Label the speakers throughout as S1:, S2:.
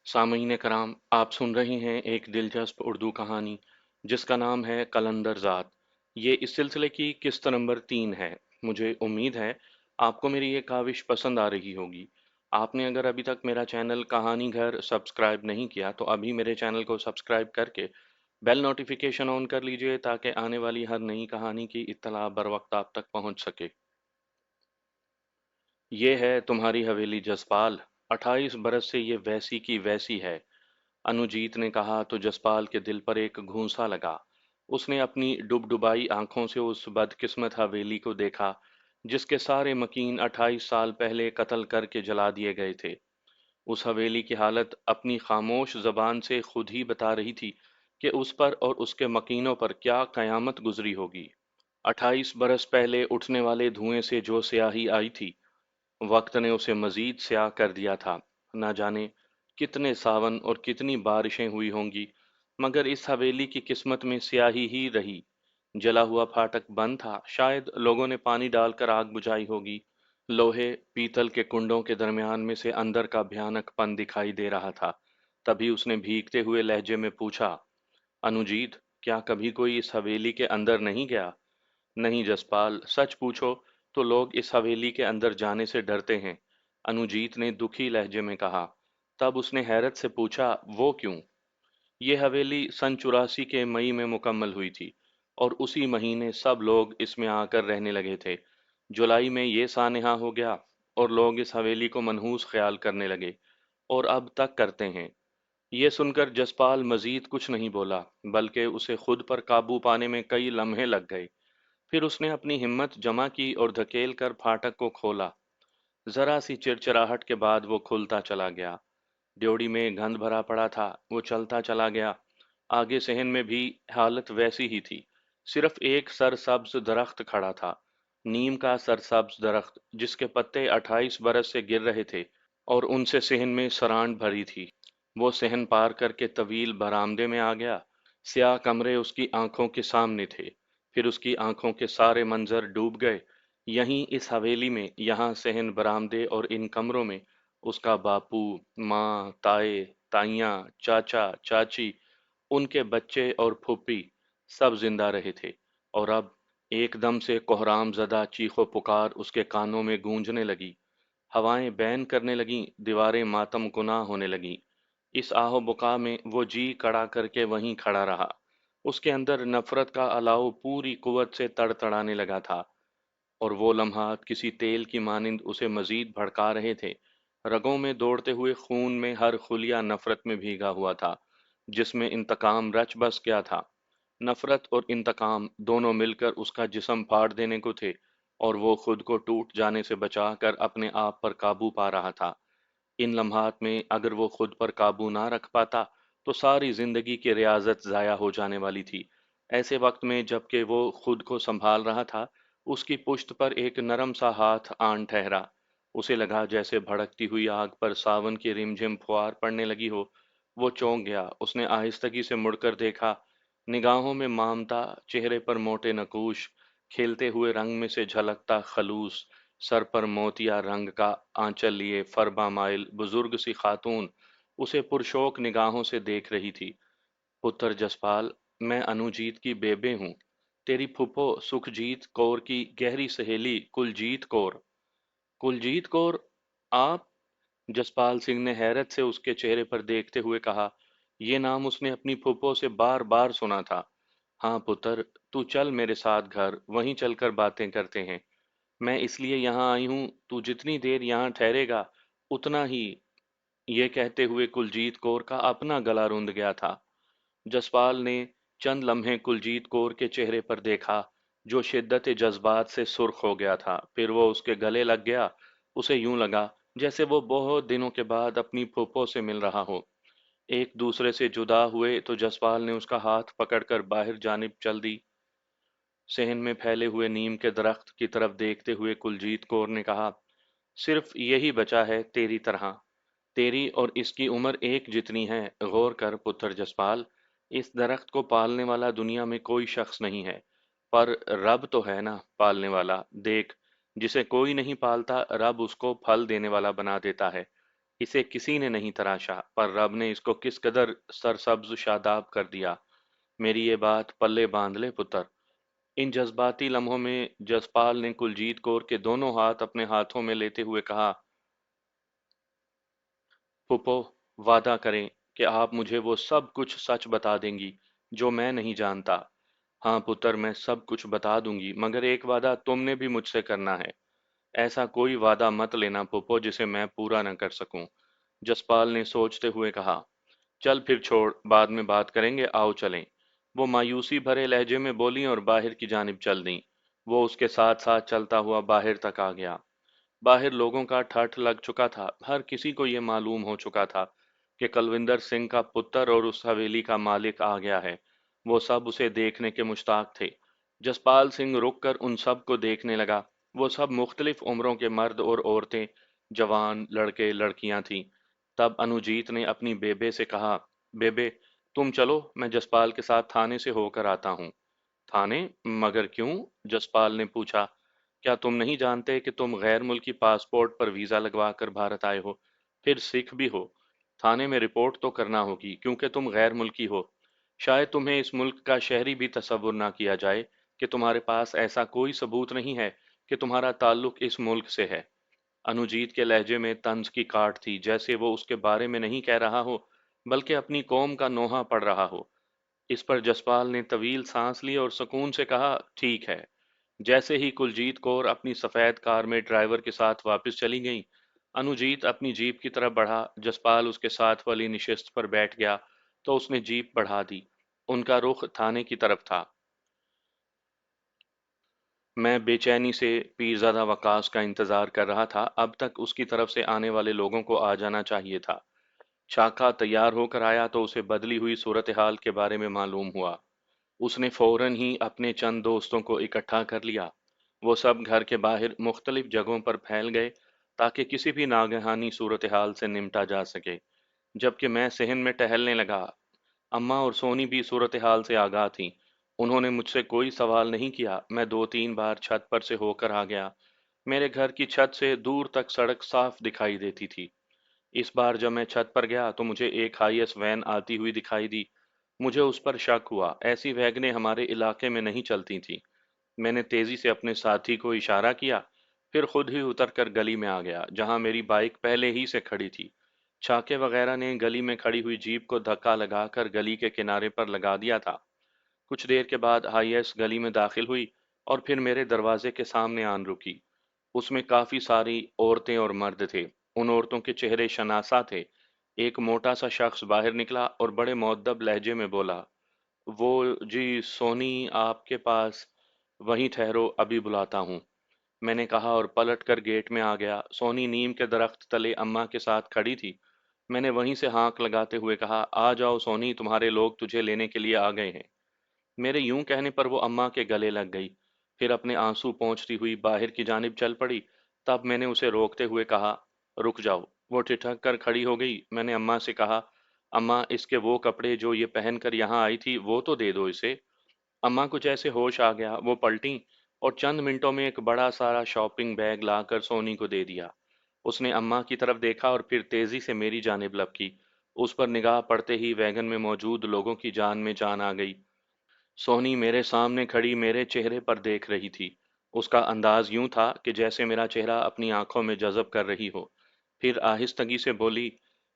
S1: सामीन कराम, आप सुन रही हैं एक दिलचस्प उर्दू कहानी जिसका नाम है कलंदर ज़ात। ये इस सिलसिले की किस्त नंबर 3 है। मुझे उम्मीद है आपको मेरी ये काविश पसंद आ रही होगी। आपने अगर अभी तक मेरा चैनल कहानी घर सब्सक्राइब नहीं किया तो अभी मेरे चैनल को सब्सक्राइब करके बेल नोटिफिकेशन ऑन कर लीजिए ताकि आने वाली हर नई कहानी की इत्तला बर वक्त आप तक पहुंच सके। ये है तुम्हारी हवेली जसपाल। 28 बरस से ये वैसी की वैसी है। अनुजीत ने कहा तो जसपाल के दिल पर एक घूंसा लगा। उसने अपनी डुबडुबाई आंखों से उस बदकिस्मत हवेली को देखा जिसके सारे मकीन 28 साल पहले कत्ल करके जला दिए गए थे। उस हवेली की हालत अपनी खामोश जबान से खुद ही बता रही थी कि उस पर और उसके मकीनों पर क्या कयामत गुजरी होगी। 28 बरस पहले उठने वाले धुएं से जो स्याही आई थी, वक्त ने उसे मजीद स्याह कर दिया था। न जाने कितने सावन और कितनी बारिशें हुई होंगी, मगर इस हवेली की किस्मत में स्याही ही रही। जला हुआ फाटक बंद था, शायद लोगों ने पानी डालकर आग बुझाई होगी। लोहे पीतल के कुंडों के दरमियान में से अंदर का भयानकपन दिखाई दे रहा था। तभी उसने भीगते हुए लहजे में पूछा, अनुजीत, क्या कभी कोई इस हवेली के अंदर नहीं गया? नहीं जसपाल, सच पूछो तो लोग इस हवेली के अंदर जाने से डरते हैं, अनुजीत ने दुखी लहजे में कहा। तब उसने हैरत से पूछा, वो क्यों? ये हवेली सन 84 के मई में मुकम्मल हुई थी और उसी महीने सब लोग इसमें आकर रहने लगे थे। जुलाई में ये सानहा हो गया और लोग इस हवेली को मनहूस ख्याल करने लगे और अब तक करते हैं। ये सुनकर जसपाल मजीद कुछ नहीं बोला, बल्कि उसे खुद पर काबू पाने में कई लम्हे लग गए। फिर उसने अपनी हिम्मत जमा की और धकेल कर फाटक को खोला। जरा सी चिड़चिड़ाहट के बाद वो खुलता चला गया। ड्योढ़ी में गंध भरा पड़ा था। वो चलता चला गया। आगे सहन में भी हालत वैसी ही थी। सिर्फ एक सरसब्ज दरख्त खड़ा था, नीम का सरसब्ज दरख्त जिसके पत्ते 28 बरस से गिर रहे थे और उनसे सहन में सरांड भरी थी। वो सहन पार करके तवील बरामदे में आ गया। स्याह कमरे उसकी आंखों के सामने थे। फिर उसकी आंखों के सारे मंजर डूब गए। यहीं इस हवेली में, यहाँ सहन बरामदे और इन कमरों में उसका बापू, माँ, ताए, ताइयाँ, चाचा, चाची, उनके बच्चे और फूफी सब जिंदा रहे थे। और अब एकदम से कोहराम ज़दा चीखो पुकार उसके कानों में गूंजने लगी। हवाएं बैन करने लगीं, दीवारें मातम कुना होने लगीं। इस आहो बुका में वो जी कड़ा करके वहीं खड़ा रहा। उसके अंदर नफरत का अलाव पूरी कुव्वत से तड़तड़ाने लगा था और वो लम्हात किसी तेल की मानिंद उसे मजीद भड़का रहे थे। रगों में दौड़ते हुए खून में हर खुलिया नफरत में भीगा हुआ था, जिसमें इंतकाम रच बस गया था। नफरत और इंतकाम दोनों मिलकर उसका जिस्म फाड़ देने को थे और वो खुद को टूट जाने से बचाकर अपने आप पर काबू पा रहा था। इन लम्हात में अगर वो खुद पर काबू ना रख पाता तो सारी जिंदगी की रियाजत ज़ाया हो जाने वाली थी। ऐसे वक्त में जबकि वो खुद को संभाल रहा था, उसकी पुश्त पर एक नरम सा हाथ आन ठहरा। उसे लगा जैसे भड़कती हुई आग पर सावन की रिमझिम फुहार पड़ने लगी हो। वो चौंक गया। उसने आहिस्तगी से मुड़कर देखा। निगाहों में ममता, चेहरे पर मोटे नकूश, खेलते हुए रंग में से झलकता खलूस, सर पर मोतिया रंग का आंचल लिए फरबा माइल बुजुर्ग सी खातून उसे पुरशौक निगाहों से देख रही थी। पुत्र जसपाल, मैं अनुजीत की बेबे हूँ, तेरी फूफो सुखजीत कौर की गहरी सहेली कुलजीत कौर। कुलजीत कौर? आप? जसपाल सिंह ने हैरत से उसके चेहरे पर देखते हुए कहा। ये नाम उसने अपनी फूफो से बार बार सुना था। हाँ पुत्र, तू चल मेरे साथ घर, वहीं चलकर बातें करते हैं। मैं इसलिए यहाँ आई हूँ, तू जितनी देर यहाँ ठहरेगा उतना ही। ये कहते हुए कुलजीत कौर का अपना गला रुंध गया था। जसपाल ने चंद लम्हे कुलजीत कौर के चेहरे पर देखा, जो शिद्दत जज्बात से सुर्ख हो गया था। फिर वो उसके गले लग गया। उसे यूं लगा जैसे वो बहुत दिनों के बाद अपनी फूफो से मिल रहा हो। एक दूसरे से जुदा हुए तो जसपाल ने उसका हाथ पकड़कर बाहर जानिब चल दी। सहन में फैले हुए नीम के दरख्त की तरफ देखते हुए कुलजीत कौर ने कहा, सिर्फ यही बचा है तेरी तरह। तेरी और इसकी उम्र एक जितनी है। गौर कर पुत्र जसपाल, इस दरख्त को पालने वाला दुनिया में कोई शख्स नहीं है, पर रब तो है ना पालने वाला। देख, जिसे कोई नहीं पालता रब उसको फल देने वाला बना देता है। इसे किसी ने नहीं तराशा, पर रब ने इसको किस कदर सरसब्ज शादाब कर दिया। मेरी ये बात पल्ले बांध ले पुत्र। इन जज्बाती लम्हों में जसपाल ने कुलजीत कौर के दोनों हाथ अपने हाथों में लेते हुए कहा, फूफो, वादा करें कि आप मुझे वो सब कुछ सच बता देंगी जो मैं नहीं जानता। हाँ पुत्र, मैं सब कुछ बता दूंगी, मगर एक वादा तुमने भी मुझसे करना है। ऐसा कोई वादा मत लेना फूफो जिसे मैं पूरा न कर सकूं। जसपाल ने सोचते हुए कहा, चल फिर छोड़, बाद में बात करेंगे, आओ चलें। वो मायूसी भरे लहजे में बोली और बाहर की जानिब चल दी। वो उसके साथ साथ चलता हुआ बाहर तक आ गया। बाहर लोगों का ठठ लग चुका था। हर किसी को ये मालूम हो चुका था कि कलविंदर सिंह का पुत्र और उस हवेली का मालिक आ गया है। वो सब उसे देखने के मुश्ताक थे। जसपाल सिंह रुक कर उन सब को देखने लगा। वो सब मुख्तलिफ उम्रों के मर्द और औरतें, जवान, लड़के, लड़कियां थीं। तब अनुजीत ने अपनी बेबे से कहा, बेबे, तुम चलो, मैं जसपाल के साथ थाने से होकर आता हूँ। थाने? मगर क्यों? जसपाल ने पूछा। क्या तुम नहीं जानते कि तुम गैर मुल्की पासपोर्ट पर वीजा लगवा कर भारत आए हो, फिर सिख भी हो? थाने में रिपोर्ट तो करना होगी क्योंकि तुम गैर मुल्की हो। शायद तुम्हें इस मुल्क का शहरी भी तसव्वुर ना किया जाए कि तुम्हारे पास ऐसा कोई सबूत नहीं है कि तुम्हारा ताल्लुक इस मुल्क से है। अनुजीत के लहजे में तंज की काट थी, जैसे वो उसके बारे में नहीं कह रहा हो बल्कि अपनी कौम का नोहा पढ़ रहा हो। इस पर जसपाल ने तवील सांस ली और सुकून से कहा, ठीक है। जैसे ही कुलजीत कौर अपनी सफेद कार में ड्राइवर के साथ वापस चली गई, अनुजीत अपनी जीप की तरफ बढ़ा। जसपाल उसके साथ वाली निशिस्त पर बैठ गया तो उसने जीप बढ़ा दी। उनका रुख थाने की तरफ था। मैं बेचैनी से पीरजादा वकास का इंतजार कर रहा था। अब तक उसकी तरफ से आने वाले लोगों को आ जाना चाहिए था। शाखा तैयार होकर आया तो उसे बदली हुई सूरत हाल के बारे में मालूम हुआ। उसने फौरन ही अपने चंद दोस्तों को इकट्ठा कर लिया। वो सब घर के बाहर मुख्तलिफ जगहों पर फैल गए ताकि किसी भी नागहानी सूरत हाल से निमटा जा सके। जबकि मैं सहन में टहलने लगा, अम्मा और सोनी भी सूरत हाल से आगाह थीं। उन्होंने मुझसे कोई सवाल नहीं किया। मैं दो तीन बार छत पर से होकर आ गया। मेरे घर की छत से दूर तक सड़क साफ दिखाई देती थी। इस बार जब मैं छत पर गया तो मुझे एक हाईएस वैन आती हुई दिखाई दी। मुझे उस पर शक हुआ। ऐसी वैगनें हमारे इलाके में नहीं चलती थीं। मैंने तेजी से अपने साथी को इशारा किया, फिर खुद ही उतरकर गली में आ गया, जहां मेरी बाइक पहले ही से खड़ी थी। छाके वगैरह ने गली में खड़ी हुई जीप को धक्का लगाकर गली के किनारे पर लगा दिया था। कुछ देर के बाद हाईएस गली में दाखिल हुई और फिर मेरे दरवाजे के सामने आन रुकी। उसमें काफी सारी औरतें और मर्द थे। उन औरतों के चेहरे शनासा थे। एक मोटा सा शख्स बाहर निकला और बड़े मुअद्दब लहजे में बोला, वो जी सोनी आपके पास। वहीं ठहरो, अभी बुलाता हूँ, मैंने कहा और पलट कर गेट में आ गया। सोनी नीम के दरख्त तले अम्मा के साथ खड़ी थी। मैंने वहीं से हाँक लगाते हुए कहा, आ जाओ सोनी, तुम्हारे लोग तुझे लेने के लिए आ गए हैं। मेरे यूं कहने पर वो अम्मा के गले लग गई। फिर अपने आंसू पोंछती हुई बाहर की जानिब चल पड़ी। तब मैंने उसे रोकते हुए कहा, रुक जाओ। वो ठिठक कर खड़ी हो गई। मैंने अम्मा से कहा, अम्मा, इसके वो कपड़े जो ये पहनकर यहाँ आई थी वो तो दे दो इसे। अम्मा को जैसे होश आ गया, वो पलटी और चंद मिनटों में एक बड़ा सारा शॉपिंग बैग लाकर सोनी को दे दिया। उसने अम्मा की तरफ देखा और फिर तेजी से मेरी जानिब लपकी। उस पर निगाह पड़ते ही वैगन में मौजूद लोगों की जान में जान आ गई। सोनी मेरे सामने खड़ी मेरे चेहरे पर देख रही थी। उसका अंदाज यूं था कि जैसे मेरा चेहरा अपनी आंखों में जज़ब कर रही हो। फिर आहिस्तगी से बोली,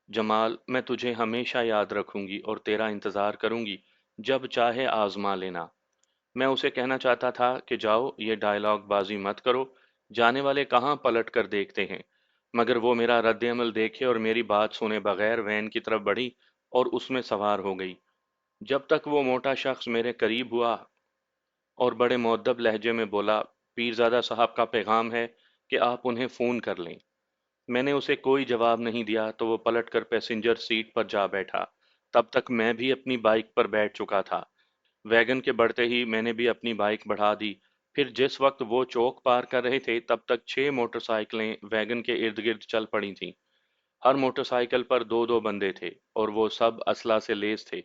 S1: जमाल, मैं तुझे हमेशा याद रखूंगी और तेरा इंतज़ार करूंगी, जब चाहे आजमा लेना। मैं उसे कहना चाहता था कि जाओ, ये डायलॉग बाजी मत करो, जाने वाले कहाँ पलट कर देखते हैं। मगर वो मेरा रद्द-ए-अमल देखे और मेरी बात सुने बगैर वैन की तरफ बढ़ी और उसमें सवार हो गई। जब तक वो मोटा शख्स मेरे करीब हुआ और बड़े मुअद्दब लहजे में बोला, पीरज़ादा साहब का पैगाम है कि आप उन्हें फ़ोन कर लें। मैंने उसे कोई जवाब नहीं दिया तो वो पलटकर पैसेंजर सीट पर जा बैठा। तब तक मैं भी अपनी बाइक पर बैठ चुका था। वैगन के बढ़ते ही मैंने भी अपनी बाइक बढ़ा दी। फिर जिस वक्त वो चौक पार कर रहे थे तब तक 6 मोटरसाइकिलें वैगन के इर्द गिर्द चल पड़ी थीं। हर मोटरसाइकिल पर दो दो बंदे थे और वो सब असला से लैस थे।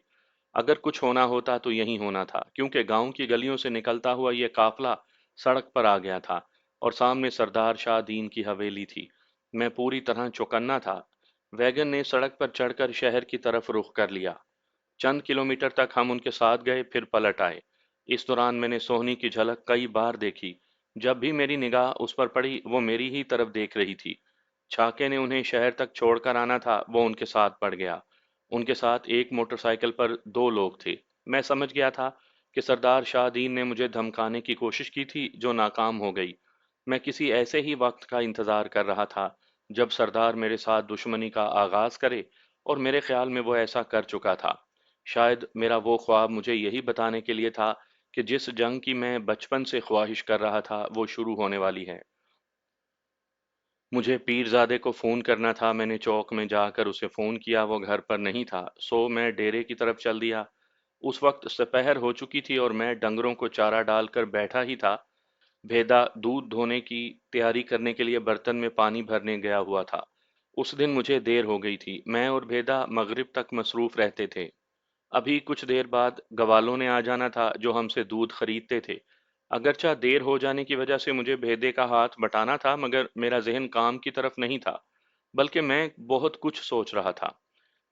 S1: अगर कुछ होना होता तो यही होना था, क्योंकि गांव की गलियों से निकलता हुआ ये काफिला सड़क पर आ गया था और सामने सरदार शाह दीन की हवेली थी। मैं पूरी तरह चौकन्ना था। वैगन ने सड़क पर चढ़कर शहर की तरफ रुख कर लिया। चंद किलोमीटर तक हम उनके साथ गए, फिर पलट आए। इस दौरान मैंने सोहनी की झलक कई बार देखी। जब भी मेरी निगाह उस पर पड़ी, वो मेरी ही तरफ देख रही थी। छाके ने उन्हें शहर तक छोड़कर आना था, वो उनके साथ पड़ गया। उनके साथ एक मोटरसाइकिल पर दो लोग थे। मैं समझ गया था कि सरदार शाहदीन ने मुझे धमकाने की कोशिश की थी, जो नाकाम हो गई। मैं किसी ऐसे ही वक्त का इंतजार कर रहा था जब सरदार मेरे साथ दुश्मनी का आगाज करे, और मेरे ख्याल में वो ऐसा कर चुका था। शायद मेरा वो ख्वाब मुझे यही बताने के लिए था कि जिस जंग की मैं बचपन से ख्वाहिश कर रहा था वो शुरू होने वाली है। मुझे पीरजादे को फ़ोन करना था। मैंने चौक में जाकर उसे फ़ोन किया, वो घर पर नहीं था। सो मैं डेरे की तरफ चल दिया। उस वक्त दोपहर हो चुकी थी और मैं डंगरों को चारा डालकर बैठा ही था। भेदा दूध धोने की तैयारी करने के लिए बर्तन में पानी भरने गया हुआ था। उस दिन मुझे देर हो गई थी। मैं और भेदा मगरिब तक मसरूफ रहते थे। अभी कुछ देर बाद गवालों ने आ जाना था, जो हमसे दूध खरीदते थे। अगरचा देर हो जाने की वजह से मुझे भेदे का हाथ बटाना था, मगर मेरा जहन काम की तरफ नहीं था, बल्कि मैं बहुत कुछ सोच रहा था।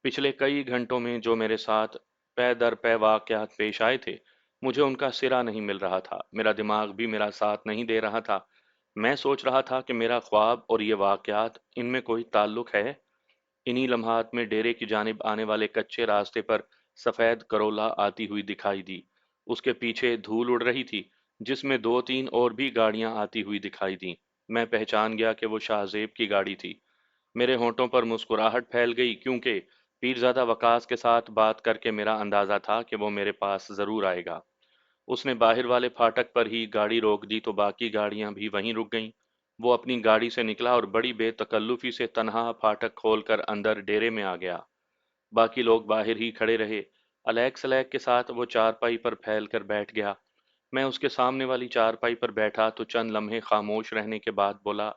S1: पिछले कई घंटों में जो मेरे साथ पै दर पै वाकयात पेश आए थे, मुझे उनका सिरा नहीं मिल रहा था। मेरा दिमाग भी मेरा साथ नहीं दे रहा था। मैं सोच रहा था कि मेरा ख्वाब और ये वाकयात, इनमें कोई ताल्लुक है। इन्हीं लम्हात में डेरे की जानिब आने वाले कच्चे रास्ते पर सफ़ेद करोला आती हुई दिखाई दी। उसके पीछे धूल उड़ रही थी, जिसमें दो तीन और भी गाड़ियां आती हुई दिखाई दी। मैं पहचान गया कि वो शाहजेब की गाड़ी थी। मेरे होंठों पर मुस्कुराहट फैल गई, क्योंकि पीरजादा वकास के साथ बात करके मेरा अंदाजा था कि वो मेरे पास ज़रूर आएगा। उसने बाहर वाले फाटक पर ही गाड़ी रोक दी, तो बाकी गाड़ियां भी वहीं रुक गईं। वो अपनी गाड़ी से निकला और बड़ी बेतकल्लुफी से तन्हा फाटक खोलकर अंदर डेरे में आ गया। बाकी लोग बाहर ही खड़े रहे। अलैक सलैक के साथ वो चारपाई पर फैल कर बैठ गया। मैं उसके सामने वाली चारपाई पर बैठा तो चंद लम्हे खामोश रहने के बाद बोला,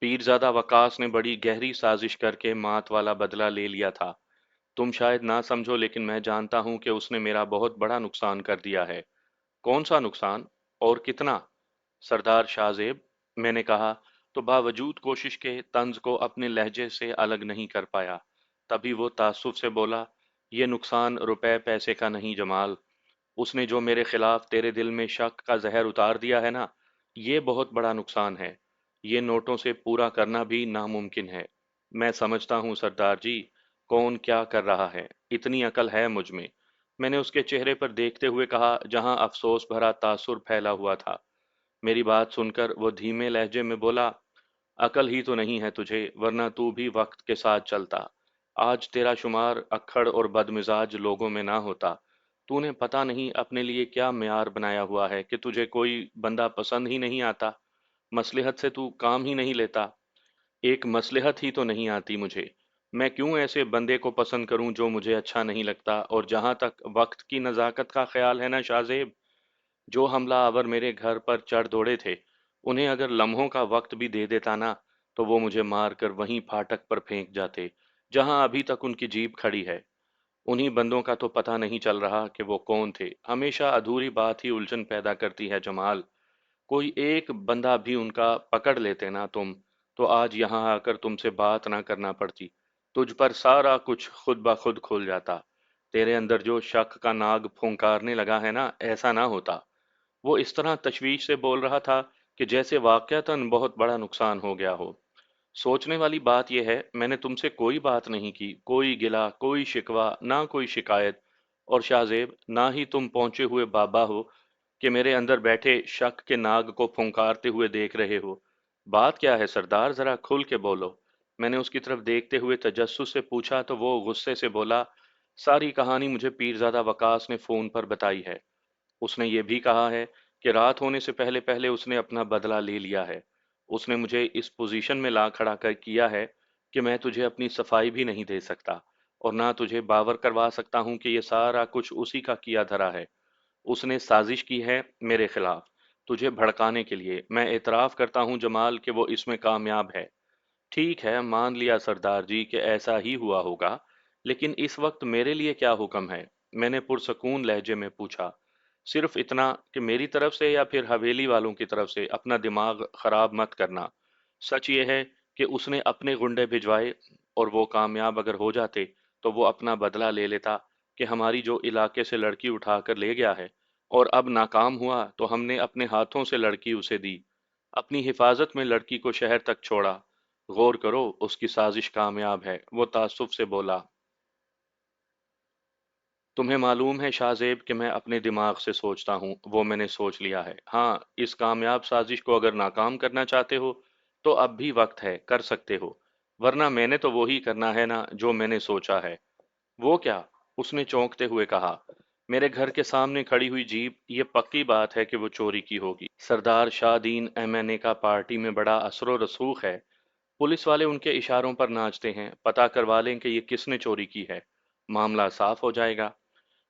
S1: पीरजादा वकास ने बड़ी गहरी साजिश करके मात वाला बदला ले लिया था। तुम शायद ना समझो, लेकिन मैं जानता हूं कि उसने मेरा बहुत बड़ा नुकसान कर दिया है। कौन सा नुकसान, और कितना? सरदार शाहजेब, मैंने कहा, तो बावजूद कोशिश के तंज को अपने लहजे से अलग नहीं कर पाया। तभी वो तासुफ से बोला, ये नुकसान रुपए पैसे का नहीं जमाल। उसने जो मेरे खिलाफ तेरे दिल में शक का जहर उतार दिया है ना, ये बहुत बड़ा नुकसान है। ये नोटों से पूरा करना भी नामुमकिन है। मैं समझता हूँ सरदार जी, कौन क्या कर रहा है। इतनी अकल है मुझ में। मैंने उसके चेहरे पर देखते हुए कहा, जहां अफसोस भरा तासुर फैला हुआ था। मेरी बात सुनकर वो धीमे लहजे में बोला, अकल ही तो नहीं है तुझे, वरना तू भी वक्त के साथ चलता। आज तेरा शुमार अक्खड़ और बदमिजाज लोगों में ना होता। तूने पता नहीं अपने लिए क्या म्यार बनाया हुआ है कि तुझे कोई बंदा पसंद ही नहीं आता। मसलहत से तू काम ही नहीं लेता। एक मसलहत ही तो नहीं आती मुझे। मैं क्यों ऐसे बंदे को पसंद करूं जो मुझे अच्छा नहीं लगता। और जहां तक वक्त की नज़ाकत का ख्याल है ना शाहजेब, जो हमलावर मेरे घर पर चढ़ दौड़े थे, उन्हें अगर लम्हों का वक्त भी दे देता ना, तो वो मुझे मार कर वहीं फाटक पर फेंक जाते, जहां अभी तक उनकी जीप खड़ी है। उन्हीं बंदों का तो पता नहीं चल रहा कि वो कौन थे। हमेशा अधूरी बात ही उलझन पैदा करती है जमाल। कोई एक बंदा भी उनका पकड़ लेते ना तुम, तो आज यहाँ आकर तुमसे बात ना करना पड़ती। तुझ पर सारा कुछ खुद ब खुद खुल जाता। तेरे अंदर जो शक का नाग फुंकारने लगा है ना, ऐसा ना होता। वो इस तरह तशवीश से बोल रहा था कि जैसे वाकयातन बहुत बड़ा नुकसान हो गया हो। सोचने वाली बात यह है, मैंने तुमसे कोई बात नहीं की, कोई गिला, कोई शिकवा, ना कोई शिकायत। और शाहजेब, ना ही तुम पहुंचे हुए बाबा हो कि मेरे अंदर बैठे शक के नाग को फुंकारते हुए देख रहे हो। बात क्या है सरदार, जरा खुल के बोलो। मैंने उसकी तरफ देखते हुए तजस्सुस से पूछा, तो वो गुस्से से बोला, सारी कहानी मुझे पीरजादा वकास ने फोन पर बताई है। उसने ये भी कहा है कि रात होने से पहले पहले उसने अपना बदला ले लिया है। उसने मुझे इस पोजीशन में ला खड़ा कर किया है कि मैं तुझे अपनी सफाई भी नहीं दे सकता, और ना तुझे बावर करवा सकता हूं कि ये सारा कुछ उसी का किया धरा है। उसने साजिश की है मेरे खिलाफ, तुझे भड़काने के लिए। मैं एतराफ़ करता हूं जमाल कि वो इसमें कामयाब है। ठीक है, मान लिया सरदार जी कि ऐसा ही हुआ होगा, लेकिन इस वक्त मेरे लिए क्या हुक्म है? मैंने पुरसकून लहजे में पूछा। सिर्फ इतना कि मेरी तरफ से या फिर हवेली वालों की तरफ से अपना दिमाग खराब मत करना। सच ये है कि उसने अपने गुंडे भिजवाए, اور وہ कामयाब अगर हो जाते तो वो अपना बदला ले लेता कि हमारी जो इलाके से लड़की उठा कर ले गया है, और अब नाकाम हुआ तो हमने अपने हाथों से लड़की उसे दी, अपनी हिफाजत में लड़की को शहर तक छोड़ा। गौर करो, उसकी साजिश कामयाब है, वो तासुफ से बोला। तुम्हें मालूम है शाहजेब कि मैं अपने दिमाग से सोचता हूँ, वो मैंने सोच लिया है। हाँ, इस कामयाब साजिश को अगर नाकाम करना चाहते हो तो अब भी वक्त है, कर सकते हो, वरना मैंने तो वो ही करना है ना जो मैंने सोचा है। वो क्या? उसने चौंकते हुए कहा। मेरे घर के सामने खड़ी हुई जीप, ये पक्की बात है कि वो चोरी की होगी। सरदार शाहदीन एमएनए का पार्टी में बड़ा असर रसूख है। पुलिस वाले उनके इशारों पर नाचते हैं, पता करवा लें कि ये किसने चोरी की है, मामला साफ हो जाएगा।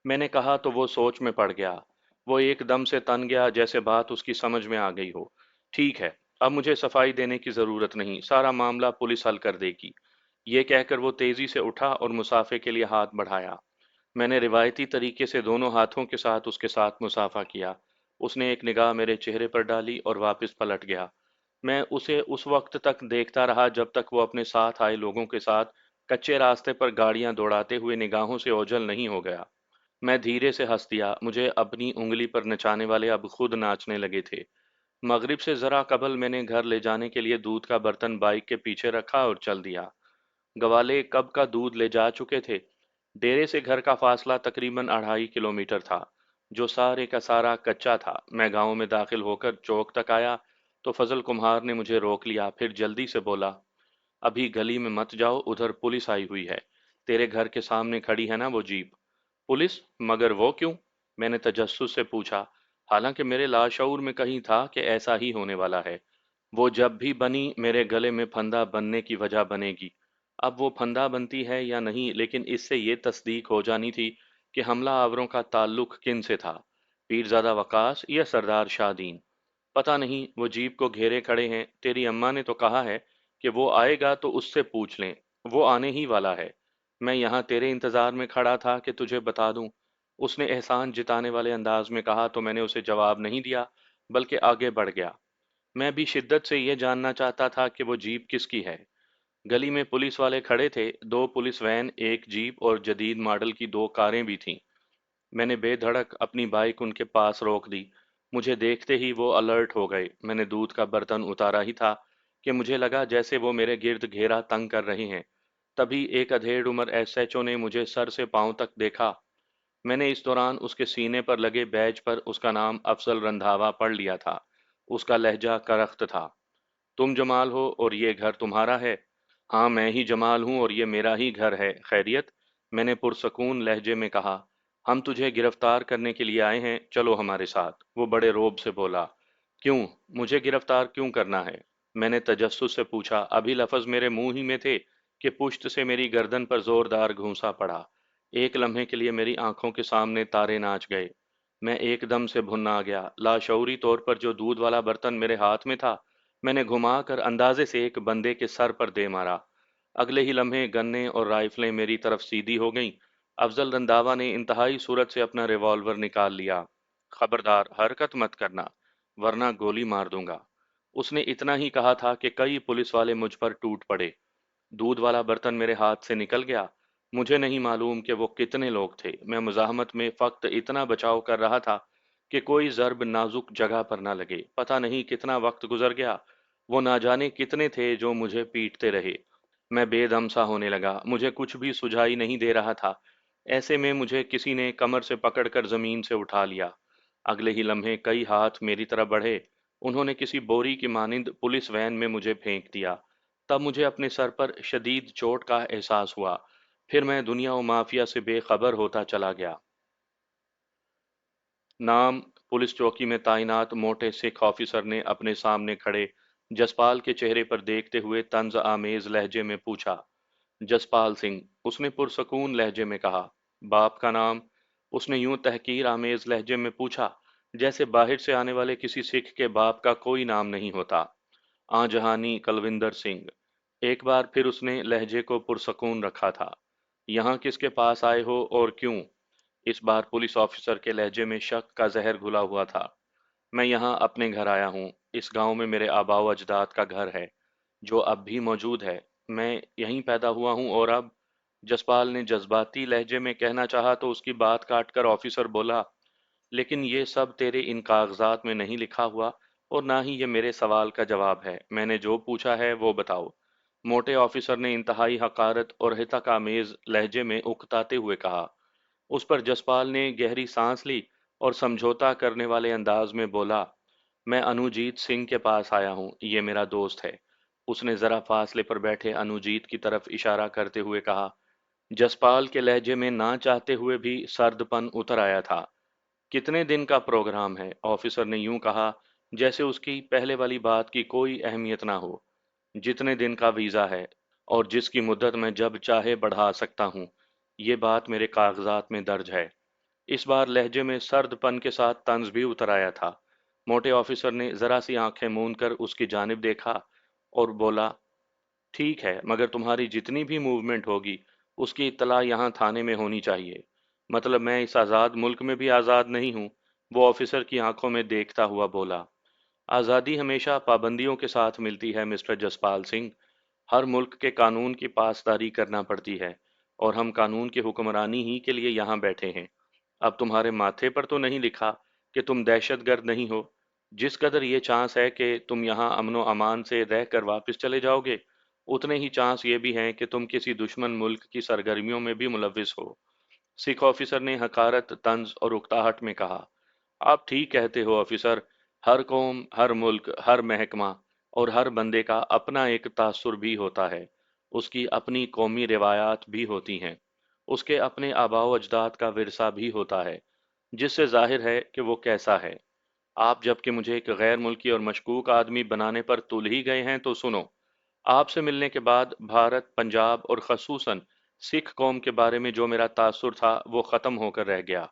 S1: मैंने कहा तो वो सोच में पड़ गया। वो एकदम से तन गया, जैसे बात उसकी समझ में आ गई हो। ठीक है, अब मुझे सफाई देने की जरूरत नहीं, सारा मामला पुलिस हल कर देगी। ये कहकर वो तेजी से उठा और मुसाफे के लिए हाथ बढ़ाया। मैंने रिवायती तरीके से दोनों हाथों के साथ उसके साथ मुसाफा किया। उसने एक निगाह मेरे चेहरे पर डाली और वापस पलट गया। मैं उसे उस वक्त तक देखता रहा जब तक वो अपने साथ आए लोगों के साथ कच्चे रास्ते पर गाड़ियां दौड़ाते हुए निगाहों से ओझल नहीं हो गया। मैं धीरे से हंस दिया। मुझे अपनी उंगली पर नचाने वाले अब खुद नाचने लगे थे। मगरिब से जरा कबल मैंने घर ले जाने के लिए दूध का बर्तन बाइक के पीछे रखा और चल दिया। गवाले कब का दूध ले जा चुके थे। डेरे से घर का फासला तकरीबन 2.5 किलोमीटर था, जो सारे का सारा कच्चा था। मैं गांव में दाखिल होकर चौक तक आया तो फजल कुम्हार ने मुझे रोक लिया, फिर जल्दी से बोला, अभी गली में मत जाओ, उधर पुलिस आई हुई है। तेरे घर के सामने खड़ी है ना वो जीप। पुलिस? मगर वो क्यों? मैंने तजस्सुस से पूछा, हालांकि मेरे लाशऊर में कहीं था कि ऐसा ही होने वाला है। वो जब भी बनी मेरे गले में फंदा बनने की वजह बनेगी। अब वो फंदा बनती है या नहीं, लेकिन इससे ये तस्दीक हो जानी थी कि हमला आवरों का ताल्लुक किन से था, पीरजादा वकास या सरदार शादीन। पता नहीं, वो जीप को घेरे खड़े हैं। तेरी अम्मा ने तो कहा है कि वो आएगा तो उससे पूछ लें, वो आने ही वाला है। मैं यहाँ तेरे इंतजार में खड़ा था कि तुझे बता दूं। उसने एहसान जिताने वाले अंदाज में कहा तो मैंने उसे जवाब नहीं दिया, बल्कि आगे बढ़ गया। मैं भी शिद्दत से ये जानना चाहता था कि वो जीप किसकी है। गली में पुलिस वाले खड़े थे, दो पुलिस वैन, एक जीप और जदीद मॉडल की दो कारें भी थीं। मैंने बेधड़क अपनी बाइक उनके पास रोक दी। मुझे देखते ही वो अलर्ट हो गए। मैंने दूध का बर्तन उतारा ही था कि मुझे लगा जैसे वो मेरे गिर्द घेरा तंग कर रहे हैं। तभी एक अधेड़ उम्र एसएचओ ने मुझे सर से पांव तक देखा। मैंने इस दौरान उसके सीने पर लगे बैज पर उसका नाम अफजल रंधावा पढ़ लिया था। उसका लहजा करख्त था। तुम जमाल हो और ये घर तुम्हारा है? हाँ, मैं ही जमाल हूँ और ये मेरा ही घर है। खैरियत? मैंने पुरसकून लहजे में कहा। हम तुझे गिरफ्तार करने के लिए आए हैं, चलो हमारे साथ। वो बड़े रोब से बोला। क्यों? मुझे गिरफ्तार क्यों करना है? मैंने तजस्सुस से पूछा। अभी लफ्ज मेरे मुंह ही में थे कि पुश्त से मेरी गर्दन पर जोरदार घूंसा पड़ा। एक लम्हे के लिए मेरी आंखों के सामने तारे नाच गए। मैं एकदम से भुन्ना आ गया। लाशऊरी तौर पर जो दूध वाला बर्तन मेरे हाथ में था, मैंने घुमाकर अंदाजे से एक बंदे के सर पर दे मारा। अगले ही लम्हे गन्ने और राइफलें मेरी तरफ सीधी हो गईं। अफजल रंधावा ने इंतहाई सूरत से अपना रिवॉल्वर निकाल लिया। खबरदार हरकत मत करना, वरना गोली मार दूंगा। उसने इतना ही कहा था कि कई पुलिस वाले मुझ पर टूट पड़े। दूध वाला बर्तन मेरे हाथ से निकल गया। मुझे नहीं मालूम कि वो कितने लोग थे। मैं मुजाहमत में फक्त इतना बचाव कर रहा था कि कोई जर्ब नाजुक जगह पर ना लगे। पता नहीं कितना वक्त गुजर गया। वो ना जाने कितने थे जो मुझे पीटते रहे। मैं बेदम सा होने लगा। मुझे कुछ भी सुझाई नहीं दे रहा था। ऐसे में मुझे किसी ने कमर से पकड़कर जमीन से उठा लिया। अगले ही लम्हे कई हाथ मेरी तरफ बढ़े। उन्होंने किसी बोरी की मानिंद पुलिस वैन में मुझे फेंक दिया। तब मुझे अपने सर पर शदीद चोट का एहसास हुआ। फिर मैं दुनिया और माफिया से बेखबर होता चला गया। नाम? पुलिस चौकी में तैनात मोटे सिख ऑफिसर ने अपने सामने खड़े जसपाल के चेहरे पर देखते हुए तंज आमेज लहजे में पूछा। जसपाल सिंह, उसने पुरसकून लहजे में कहा। बाप का नाम? उसने यूं तहकीर आमेज लहजे में पूछा, जैसे बाहर से आने वाले किसी सिख के बाप का कोई नाम नहीं होता। आजहानी कलविंदर सिंह। एक बार फिर उसने लहजे को पुरसकून रखा था। यहाँ किसके पास आए हो और क्यों? इस बार पुलिस ऑफिसर के लहजे में शक का जहर घुला हुआ था। मैं यहाँ अपने घर आया हूँ। इस गांव में मेरे आबाओ अजदाद का घर है, जो अब भी मौजूद है। मैं यहीं पैदा हुआ हूँ और अब जसपाल ने जज्बाती लहजे में कहना चाहा तो उसकी बात काटकर ऑफिसर बोला, लेकिन ये सब तेरे इन कागजात में नहीं लिखा हुआ और ना ही ये मेरे सवाल का जवाब है। मैंने जो पूछा है वो बताओ। मोटे ऑफिसर ने इंतहाई हकारत और हितकामेज लहजे में उकताते हुए कहा। उस पर जसपाल ने गहरी सांस ली और समझौता करने वाले अंदाज में बोला, मैं अनुजीत सिंह के पास आया हूँ, ये मेरा दोस्त है। उसने जरा फासले पर बैठे अनुजीत की तरफ इशारा करते हुए कहा। जसपाल के लहजे में ना चाहते हुए भी सर्दपन उतर आया था। कितने दिन का प्रोग्राम है? ऑफिसर ने यूं कहा जैसे उसकी पहले वाली बात की कोई अहमियत ना हो। जितने दिन का वीज़ा है और जिसकी मुद्दत मैं जब चाहे बढ़ा सकता हूँ। ये बात मेरे कागजात में दर्ज है। इस बार लहजे में सर्दपन के साथ तंज भी उतर आया था। मोटे ऑफिसर ने जरा सी आंखें मूंद कर उसकी जानिब देखा और बोला, ठीक है, मगर तुम्हारी जितनी भी मूवमेंट होगी उसकी इत्तला यहाँ थाने में होनी चाहिए। मतलब मैं इस आज़ाद मुल्क में भी आज़ाद नहीं हूँ। वो ऑफिसर की आंखों में देखता हुआ बोला। आज़ादी हमेशा पाबंदियों के साथ मिलती है मिस्टर जसपाल सिंह। हर मुल्क के कानून की पासदारी करना पड़ती है और हम कानून की हुक्मरानी ही के लिए यहाँ बैठे हैं। अब तुम्हारे माथे पर तो नहीं लिखा कि तुम दहशतगर्द नहीं हो। जिस कदर ये चांस है कि तुम यहाँ अमनो अमान से रह कर वापस चले जाओगे, उतने ही चांस ये भी हैं कि तुम किसी दुश्मन मुल्क की सरगर्मियों में भी मुलविस हो। सिख ऑफिसर ने हकारत, तंज और उकताहट में कहा, आप ठीक कहते हो ऑफिसर। हर कौम, हर मुल्क, हर महकमा और हर बंदे का अपना एक तासुर भी होता है। उसकी अपनी कौमी रिवायात भी होती हैं। उसके अपने आबाओ अजदाद का विरसा भी होता है, जिससे जाहिर है कि वो कैसा है। आप जबकि मुझे एक गैर मुल्की और मशकूक आदमी बनाने पर तुल ही गए हैं तो सुनो। आपसे मिलने के बाद भारत, पंजाब और खसूसन सिख कौम के बारे में जो मेरा तासुर था वो ख़त्म होकर रह गया।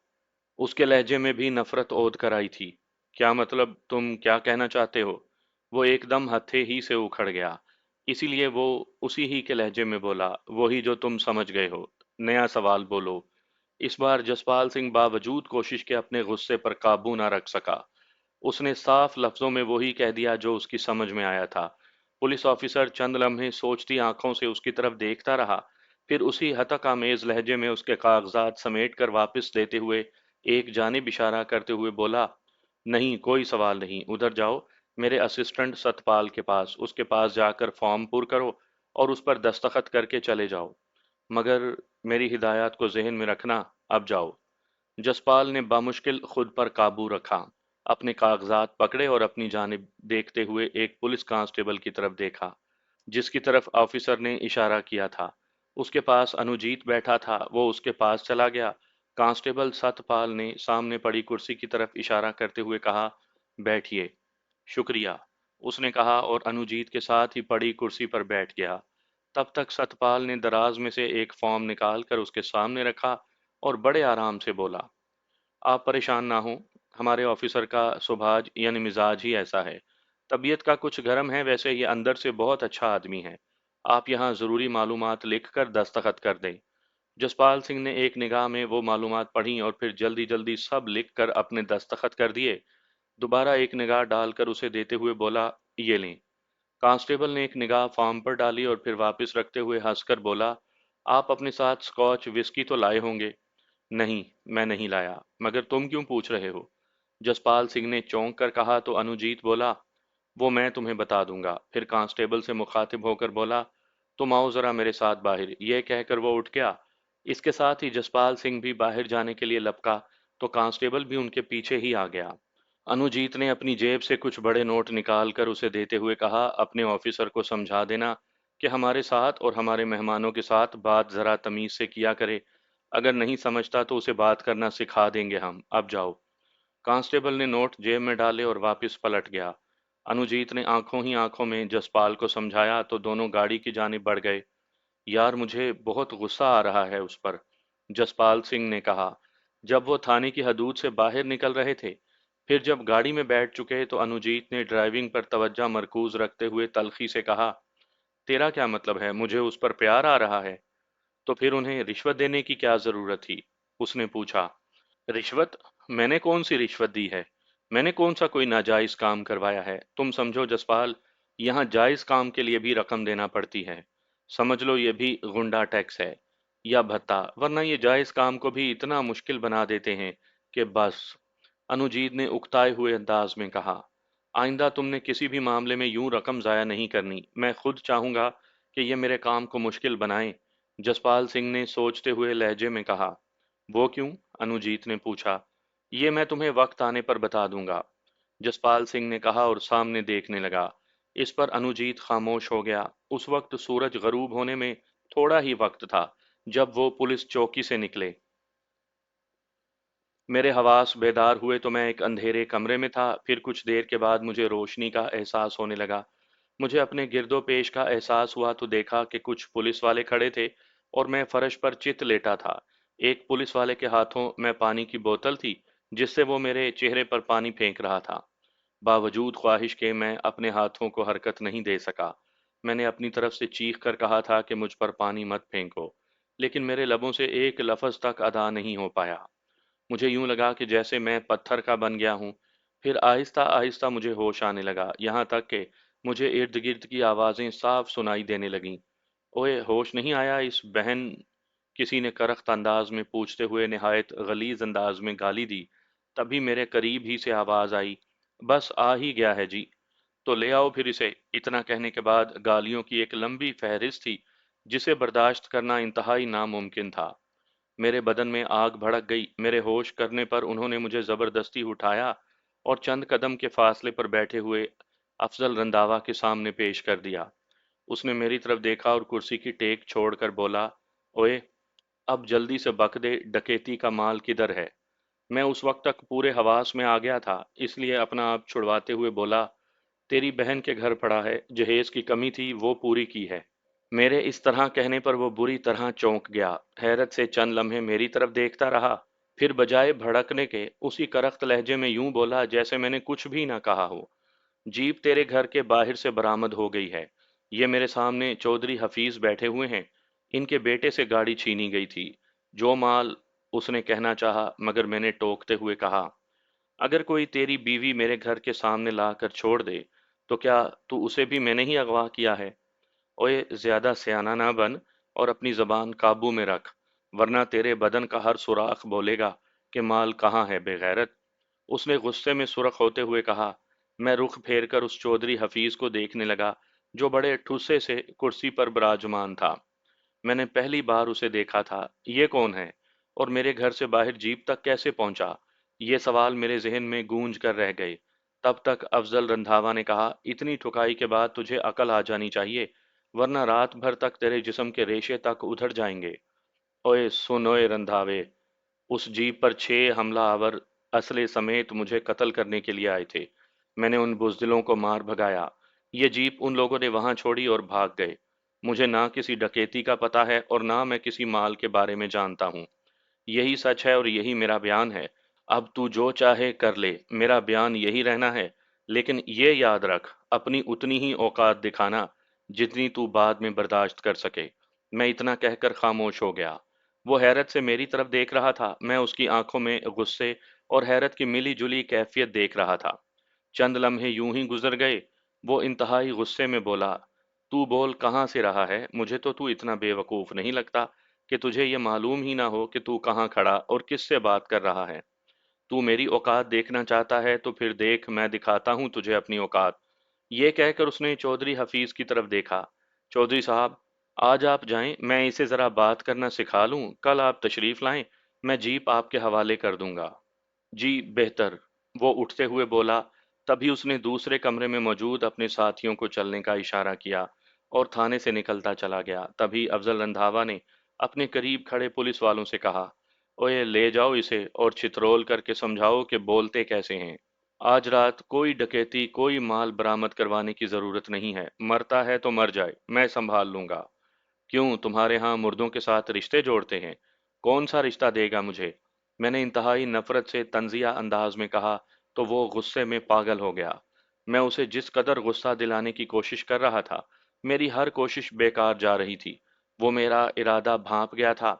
S1: उसके लहजे में भी नफरत ओद कर आई थी। क्या मतलब, तुम क्या कहना चाहते हो? वो एकदम हत्थे ही से उखड़ गया। इसीलिए वो उसी ही के लहजे में बोला, वही जो तुम समझ गए हो। नया सवाल बोलो। इस बार जसपाल सिंह बावजूद कोशिश के अपने गुस्से पर काबू ना रख सका। उसने साफ लफ्जों में वही कह दिया जो उसकी समझ में आया था। पुलिस ऑफिसर चंद लम्हे सोचती आंखों से उसकी तरफ देखता रहा, फिर उसी हतक आमेज लहजे में उसके कागजात समेट कर वापस देते हुए एक जानिब इशारा करते हुए बोला, नहीं, कोई सवाल नहीं, उधर जाओ, मेरे असिस्टेंट सतपाल के पास, उसके पास जाकर फॉर्म पुर करो और उस पर दस्तखत करके चले जाओ। मगर मेरी हिदायत को जहन में रखना। अब जाओ। जसपाल ने बामुश्किल खुद पर काबू रखा, अपने कागजात पकड़े और अपनी जानिब देखते हुए एक पुलिस कांस्टेबल की तरफ देखा, जिसकी तरफ ऑफिसर ने इशारा किया था। उसके पास अनुजीत बैठा था, वो उसके पास चला गया। कांस्टेबल सतपाल ने सामने पड़ी कुर्सी की तरफ इशारा करते हुए कहा, बैठिए। शुक्रिया, उसने कहा और अनुजीत के साथ ही पड़ी कुर्सी पर बैठ गया। तब तक सतपाल ने दराज में से एक फॉर्म निकाल कर उसके सामने रखा और बड़े आराम से बोला, आप परेशान ना हो, हमारे ऑफिसर का स्वभाव यानी मिजाज ही ऐसा है। तबीयत का कुछ गर्म है, वैसे ये अंदर से बहुत अच्छा आदमी है। आप यहाँ ज़रूरी मालूमात लिख कर दस्तखत कर दें। जसपाल सिंह ने एक निगाह में वो मालूमात पढ़ी और फिर जल्दी जल्दी सब लिख कर अपने दस्तखत कर दिए। दोबारा एक निगाह डालकर उसे देते हुए बोला, ये लें। कांस्टेबल ने एक निगाह फॉर्म पर डाली और फिर वापस रखते हुए हंसकर बोला, आप अपने साथ स्कॉच विस्की तो लाए होंगे? नहीं, मैं नहीं लाया। मगर तुम क्यों पूछ रहे हो? जसपाल सिंह ने चौंक कर कहा तो अनुजीत बोला, वो मैं तुम्हें बता दूंगा। फिर कांस्टेबल से मुखातिब होकर बोला, तुम आओ जरा मेरे साथ बाहर। ये कहकर वो उठ गया। इसके साथ ही जसपाल सिंह भी बाहर जाने के लिए लपका तो कांस्टेबल भी उनके पीछे ही आ गया। अनुजीत ने अपनी जेब से कुछ बड़े नोट निकाल कर उसे देते हुए कहा, अपने ऑफिसर को समझा देना कि हमारे साथ और हमारे मेहमानों के साथ बात जरा तमीज से किया करे। अगर नहीं समझता तो उसे बात करना सिखा देंगे हम। अब जाओ। कांस्टेबल ने नोट जेब में डाले और वापस पलट गया। अनुजीत ने आंखों ही आंखों में जसपाल को समझाया तो दोनों गाड़ी की जानिब बढ़ गए। यार, मुझे बहुत गुस्सा आ रहा है उस पर, जसपाल सिंह ने कहा, जब वो थाने की हदूद से बाहर निकल रहे थे। फिर जब गाड़ी में बैठ चुके तो अनुजीत ने ड्राइविंग पर तवज्जो मरकूज रखते हुए तल्खी से कहा, तेरा क्या मतलब है? मुझे उस पर प्यार आ रहा है? तो फिर उन्हें रिश्वत देने की क्या जरूरत थी? उसने पूछा। रिश्वत? मैंने कौन सी रिश्वत दी है? मैंने कौन सा कोई नाजायज काम करवाया है? तुम समझो जसपाल, यहाँ जायज काम के लिए भी रकम देना पड़ती है। समझ लो ये भी गुंडा टैक्स है या भत्ता, वरना ये जायज काम को भी इतना मुश्किल बना देते हैं कि बस। अनुजीत ने उकताए हुए अंदाज में कहा, आइंदा तुमने किसी भी मामले में यूं रकम जाया नहीं करनी, मैं खुद चाहूंगा कि ये मेरे काम को मुश्किल बनाएं। जसपाल सिंह ने सोचते हुए लहजे में कहा। वो क्यों? अनुजीत ने पूछा। ये मैं तुम्हें वक्त आने पर बता दूंगा, जसपाल सिंह ने कहा और सामने देखने लगा। इस पर अनुजीत खामोश हो गया। उस वक्त सूरज गरूब होने में थोड़ा ही वक्त था जब वो पुलिस चौकी से निकले। मेरे हवास बेदार हुए तो मैं एक अंधेरे कमरे में था। फिर कुछ देर के बाद मुझे रोशनी का एहसास होने लगा। मुझे अपने गिरदो पेश का एहसास हुआ तो देखा कि कुछ पुलिस वाले खड़े थे और मैं फर्श पर चित लेटा था। एक पुलिस वाले के हाथों में पानी की बोतल थी, जिससे वो मेरे चेहरे पर पानी फेंक रहा था। बावजूद ख्वाहिश के मैं अपने हाथों को हरकत नहीं दे सका। मैंने अपनी तरफ से चीख कर कहा था कि मुझ पर पानी मत फेंको, लेकिन मेरे लबों से एक लफ्ज तक अदा नहीं हो पाया। मुझे यूं लगा कि जैसे मैं पत्थर का बन गया हूं। फिर आहिस्ता आहिस्ता मुझे होश आने लगा, यहाँ तक कि मुझे इर्द गिर्द की आवाजें साफ सुनाई देने लगीं। ओए, होश नहीं आया इस बहन? किसी ने करख्त अंदाज में पूछते हुए निहायत गलीज अंदाज में गाली दी। तभी मेरे करीब ही से आवाज आई, बस आ ही गया है जी। तो ले आओ फिर इसे। इतना कहने के बाद गालियों की एक लंबी फहरिस्त थी, जिसे बर्दाश्त करना इंतहाई नामुमकिन था। मेरे बदन में आग भड़क गई। मेरे होश करने पर उन्होंने मुझे जबरदस्ती उठाया और चंद कदम के फासले पर बैठे हुए अफजल रंधावा के सामने पेश कर दिया। उसने मेरी तरफ देखा और कुर्सी की टेक छोड़कर बोला, ओए, अब जल्दी से बक दे, डकैती का माल किधर है? मैं उस वक्त तक पूरे हवास में आ गया था, इसलिए अपना आप छुड़वाते हुए बोला, तेरी बहन के घर पड़ा है, जहेज की कमी थी वो पूरी की है। मेरे इस तरह कहने पर वो बुरी तरह चौंक गया। हैरत से चंद लम्हे मेरी तरफ देखता रहा। फिर बजाय भड़कने के उसी करख्त लहजे में यूं बोला जैसे मैंने कुछ भी ना कहा हो, जीप तेरे घर के बाहर से बरामद हो गई है। ये मेरे सामने चौधरी हफीज बैठे हुए हैं। इनके बेटे से गाड़ी छीनी गई थी। जो माल, उसने कहना चाहा, मगर मैंने टोकते हुए कहा, अगर कोई तेरी बीवी मेरे घर के सामने ला कर छोड़ दे, तो क्या तू उसे भी मैंने ही अगवा किया है? ओए, ज्यादा सयाना ना बन और अपनी जबान काबू में रख, वरना तेरे बदन का हर सुराख बोलेगा कि माल कहाँ है बेगैरत। उसने गुस्से में सुरख होते हुए कहा। मैं रुख फेर कर उस चौधरी हफीज को देखने लगा, जो बड़े ठुस्से से कुर्सी पर विराजमान था। मैंने पहली बार उसे देखा था। ये कौन है और मेरे घर से बाहर जीप तक कैसे पहुंचा? ये सवाल मेरे जहन में गूंज कर रह गए। तब तक अफजल रंधावा ने कहा, इतनी ठुकाई के बाद तुझे अकल आ जानी चाहिए, वरना रात भर तक तेरे जिस्म के रेशे तक उधड़ जाएंगे। ओए सुन, ओए रंधावे, उस जीप पर 6 हमलावर असले समेत मुझे कत्ल करने के लिए आए थे। मैंने उन बुजदिलों को मार भगाया। ये जीप उन लोगों ने वहां छोड़ी और भाग गए। मुझे ना किसी डकैती का पता है और ना मैं किसी माल के बारे में जानता हूँ। यही सच है और यही मेरा बयान है। अब तू जो चाहे कर ले, मेरा बयान यही रहना है। लेकिन ये याद रख, अपनी उतनी ही औकात दिखाना जितनी तू बाद में बर्दाश्त कर सके। मैं इतना कहकर खामोश हो गया। वो हैरत से मेरी तरफ देख रहा था। मैं उसकी आंखों में गुस्से और हैरत की मिली जुली कैफियत देख रहा था। चंद लम्हे यूं ही गुजर गए। वो इंतहाई गुस्से में बोला, तू बोल कहाँ से रहा है? मुझे तो तू इतना बेवकूफ नहीं लगता कि तुझे ये मालूम ही ना हो कि तू कहाँ खड़ा और किससे बात कर रहा है। तू मेरी औकात देखना चाहता है तो फिर देख, मैं दिखाता हूँ तुझे अपनी औकात। ये कहकर उसने चौधरी हफीज की तरफ देखा। चौधरी साहब, आज आप जाएं, मैं इसे जरा बात करना सिखा लूं। कल आप तशरीफ लाएं, मैं जीप आपके हवाले कर दूंगा। जी बेहतर, वो उठते हुए बोला। तभी उसने दूसरे कमरे में मौजूद अपने साथियों को चलने का इशारा किया और थाने से निकलता चला गया। तभी अफजल रंधावा ने अपने करीब खड़े पुलिस वालों से कहा, ओए ले जाओ इसे और छितरोल करके समझाओ कि बोलते कैसे हैं। आज रात कोई डकैती, कोई माल बरामद करवाने की जरूरत नहीं है। मरता है तो मर जाए, मैं संभाल लूंगा। क्यों, तुम्हारे यहाँ मुर्दों के साथ रिश्ते जोड़ते हैं? कौन सा रिश्ता देगा मुझे? मैंने इंतहाई नफरत से तंजिया अंदाज में कहा तो वो गुस्से में पागल हो गया। मैं उसे जिस कदर गुस्सा दिलाने की कोशिश कर रहा था, मेरी हर कोशिश बेकार जा रही थी। वो मेरा इरादा भांप गया था,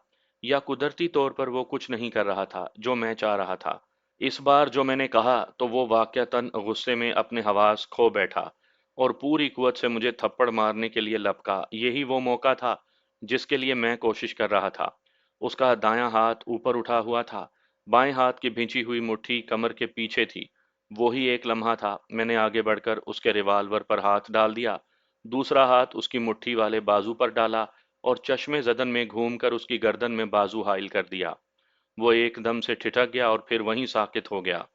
S1: या कुदरती तौर पर वो कुछ नहीं कर रहा था जो मैं चाह रहा था। इस बार जो मैंने कहा तो वो वाकयातन गुस्से में अपने हवास खो बैठा और पूरी कुवत से मुझे थप्पड़ मारने के लिए लपका। यही वो मौका था जिसके लिए मैं कोशिश कर रहा था। उसका दायां हाथ ऊपर उठा हुआ था, बाएं हाथ की भिंची हुई मुट्ठी कमर के पीछे थी। वही एक लम्हा था। मैंने आगे बढ़कर उसके रिवाल्वर पर हाथ डाल दिया, दूसरा हाथ उसकी मुट्ठी वाले बाजू पर डाला और चश्मे जदन में घूमकर उसकी गर्दन में बाजू हाइल कर दिया। वो एकदम से ठिठक गया और फिर वहीं साकित हो गया।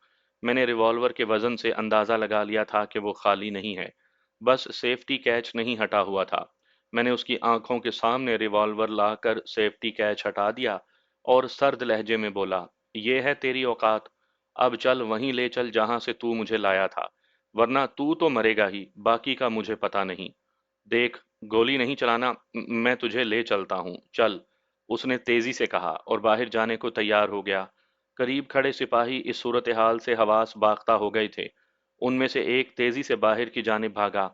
S1: मैंने रिवॉल्वर के वजन से अंदाजा लगा लिया था कि वो खाली नहीं है, बस सेफ्टी कैच नहीं हटा हुआ था। मैंने उसकी आंखों के सामने रिवॉल्वर लाकर सेफ्टी कैच हटा दिया और सर्द लहजे में बोला, ये है तेरी औकात। अब चल वहीं ले चल जहां से तू मुझे लाया था, वरना तू तो मरेगा ही, बाकी का मुझे पता नहीं। देख, गोली नहीं चलाना, मैं तुझे ले चलता हूँ, चल, उसने तेजी से कहा और बाहर जाने को तैयार हो गया। करीब खड़े सिपाही इस सूरत हाल से हवास बाख्ता हो गए थे। उनमें से एक तेजी से बाहर की जानिब भागा।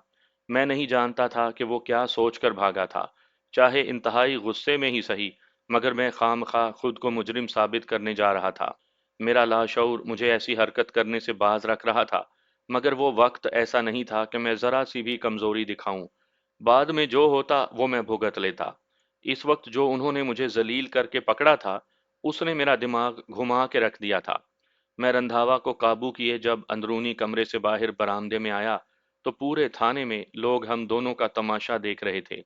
S1: मैं नहीं जानता था कि वो क्या सोचकर भागा था, चाहे इंतहाई गुस्से में ही सही, मगर मैं खामखा खुद को मुजरिम साबित करने जा रहा था। मेरा लाशऊर मुझे ऐसी हरकत करने से बाज रख रहा था, मगर वो वक्त ऐसा नहीं था कि मैं जरा सी भी कमजोरी दिखाऊं। बाद में जो होता वो मैं भुगत लेता। इस वक्त जो उन्होंने मुझे जलील करके पकड़ा था, उसने मेरा दिमाग घुमा के रख दिया था। मैं रंधावा को काबू किए जब अंदरूनी कमरे से बाहर बरामदे में आया, तो पूरे थाने में लोग हम दोनों का तमाशा देख रहे थे।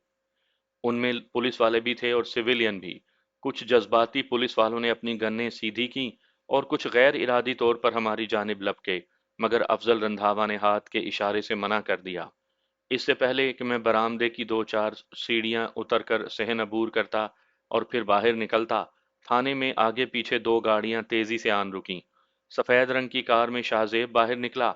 S1: उनमें पुलिस वाले भी थे और सिविलियन भी। कुछ जज्बाती पुलिस वालों ने अपनी गन्नें सीधी की और कुछ गैर इरादी तौर पर हमारी जानिब लपके, मगर अफजल रंधावा ने हाथ के इशारे से मना कर दिया। इससे पहले कि मैं बरामदे की दो चार सीढ़ियां उतरकर सहन अबूर करता और फिर बाहर निकलता, थाने में आगे पीछे दो गाड़ियां तेजी से आन रुकीं। सफेद रंग की कार में शाहजेब बाहर निकला।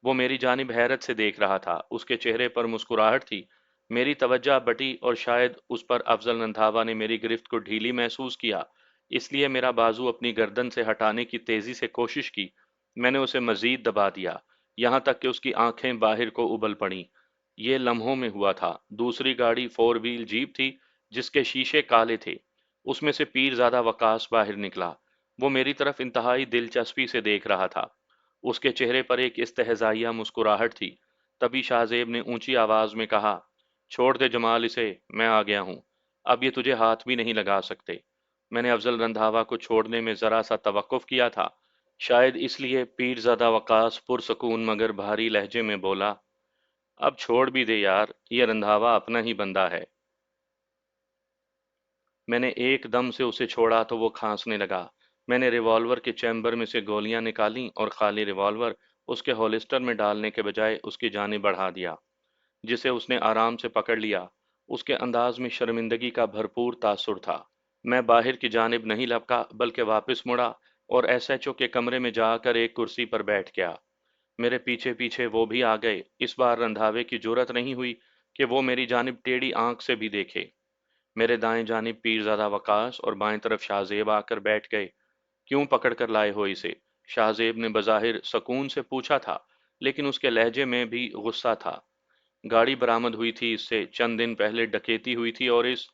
S1: वो मेरी जानिब हैरत से देख रहा था, उसके चेहरे पर मुस्कुराहट थी। मेरी तवज्जो बटी और शायद उस पर अफजल रंधावा ने मेरी गिरफ्त को ढीली महसूस किया, इसलिए मेरा बाजू अपनी गर्दन से हटाने की तेजी से कोशिश की। मैंने उसे मजीद दबा दिया, यहाँ तक कि उसकी आंखें बाहर को उबल पड़ीं। ये लम्हों में हुआ था। दूसरी गाड़ी फोर व्हील जीप थी, जिसके शीशे काले थे। उसमें से पीरजादा वकास बाहर निकला। वो मेरी तरफ इंतहाई दिलचस्पी से देख रहा था। उसके चेहरे पर एक इस्तेहजाइया मुस्कुराहट थी। तभी शाहजेब ने ऊंची आवाज में कहा, छोड़ दे जमाल इसे, मैं आ गया हूं। अब ये तुझे हाथ भी नहीं लगा सकते। मैंने अफजल रंधावा को छोड़ने में जरा सा तवक्कुफ किया था। शायद इसलिए पीरजादा वकास पुरसकून मगर भारी लहजे में बोला, अब छोड़ भी दे यार, ये रंधावा अपना ही बंदा है। मैंने एकदम से उसे छोड़ा तो वो खांसने लगा। मैंने रिवॉल्वर के चैम्बर में से गोलियां निकाली और खाली रिवॉल्वर उसके होलिस्टर में डालने के बजाय उसकी जानिब बढ़ा दिया, जिसे उसने आराम से पकड़ लिया। उसके अंदाज में शर्मिंदगी का भरपूर तासुर था। मैं बाहर की जानिब नहीं लपका, बल्कि वापस मुड़ा और एसएचओ के कमरे में जाकर एक कुर्सी पर बैठ गया। मेरे पीछे पीछे वो भी आ गए। इस बार रंधावे की जुरत नहीं हुई कि वो मेरी जानिब टेढ़ी आंख से भी देखे। मेरे दाएं जानिब पीरजादा वकास और बाएं तरफ शाहजेब आकर बैठ गए। क्यों पकड़ कर लाए हो इसे? शाहजेब ने बज़ाहिर सकून से पूछा था, लेकिन उसके लहजे में भी गुस्सा था। गाड़ी बरामद हुई थी, इससे चंद दिन पहले डकैती हुई थी और इस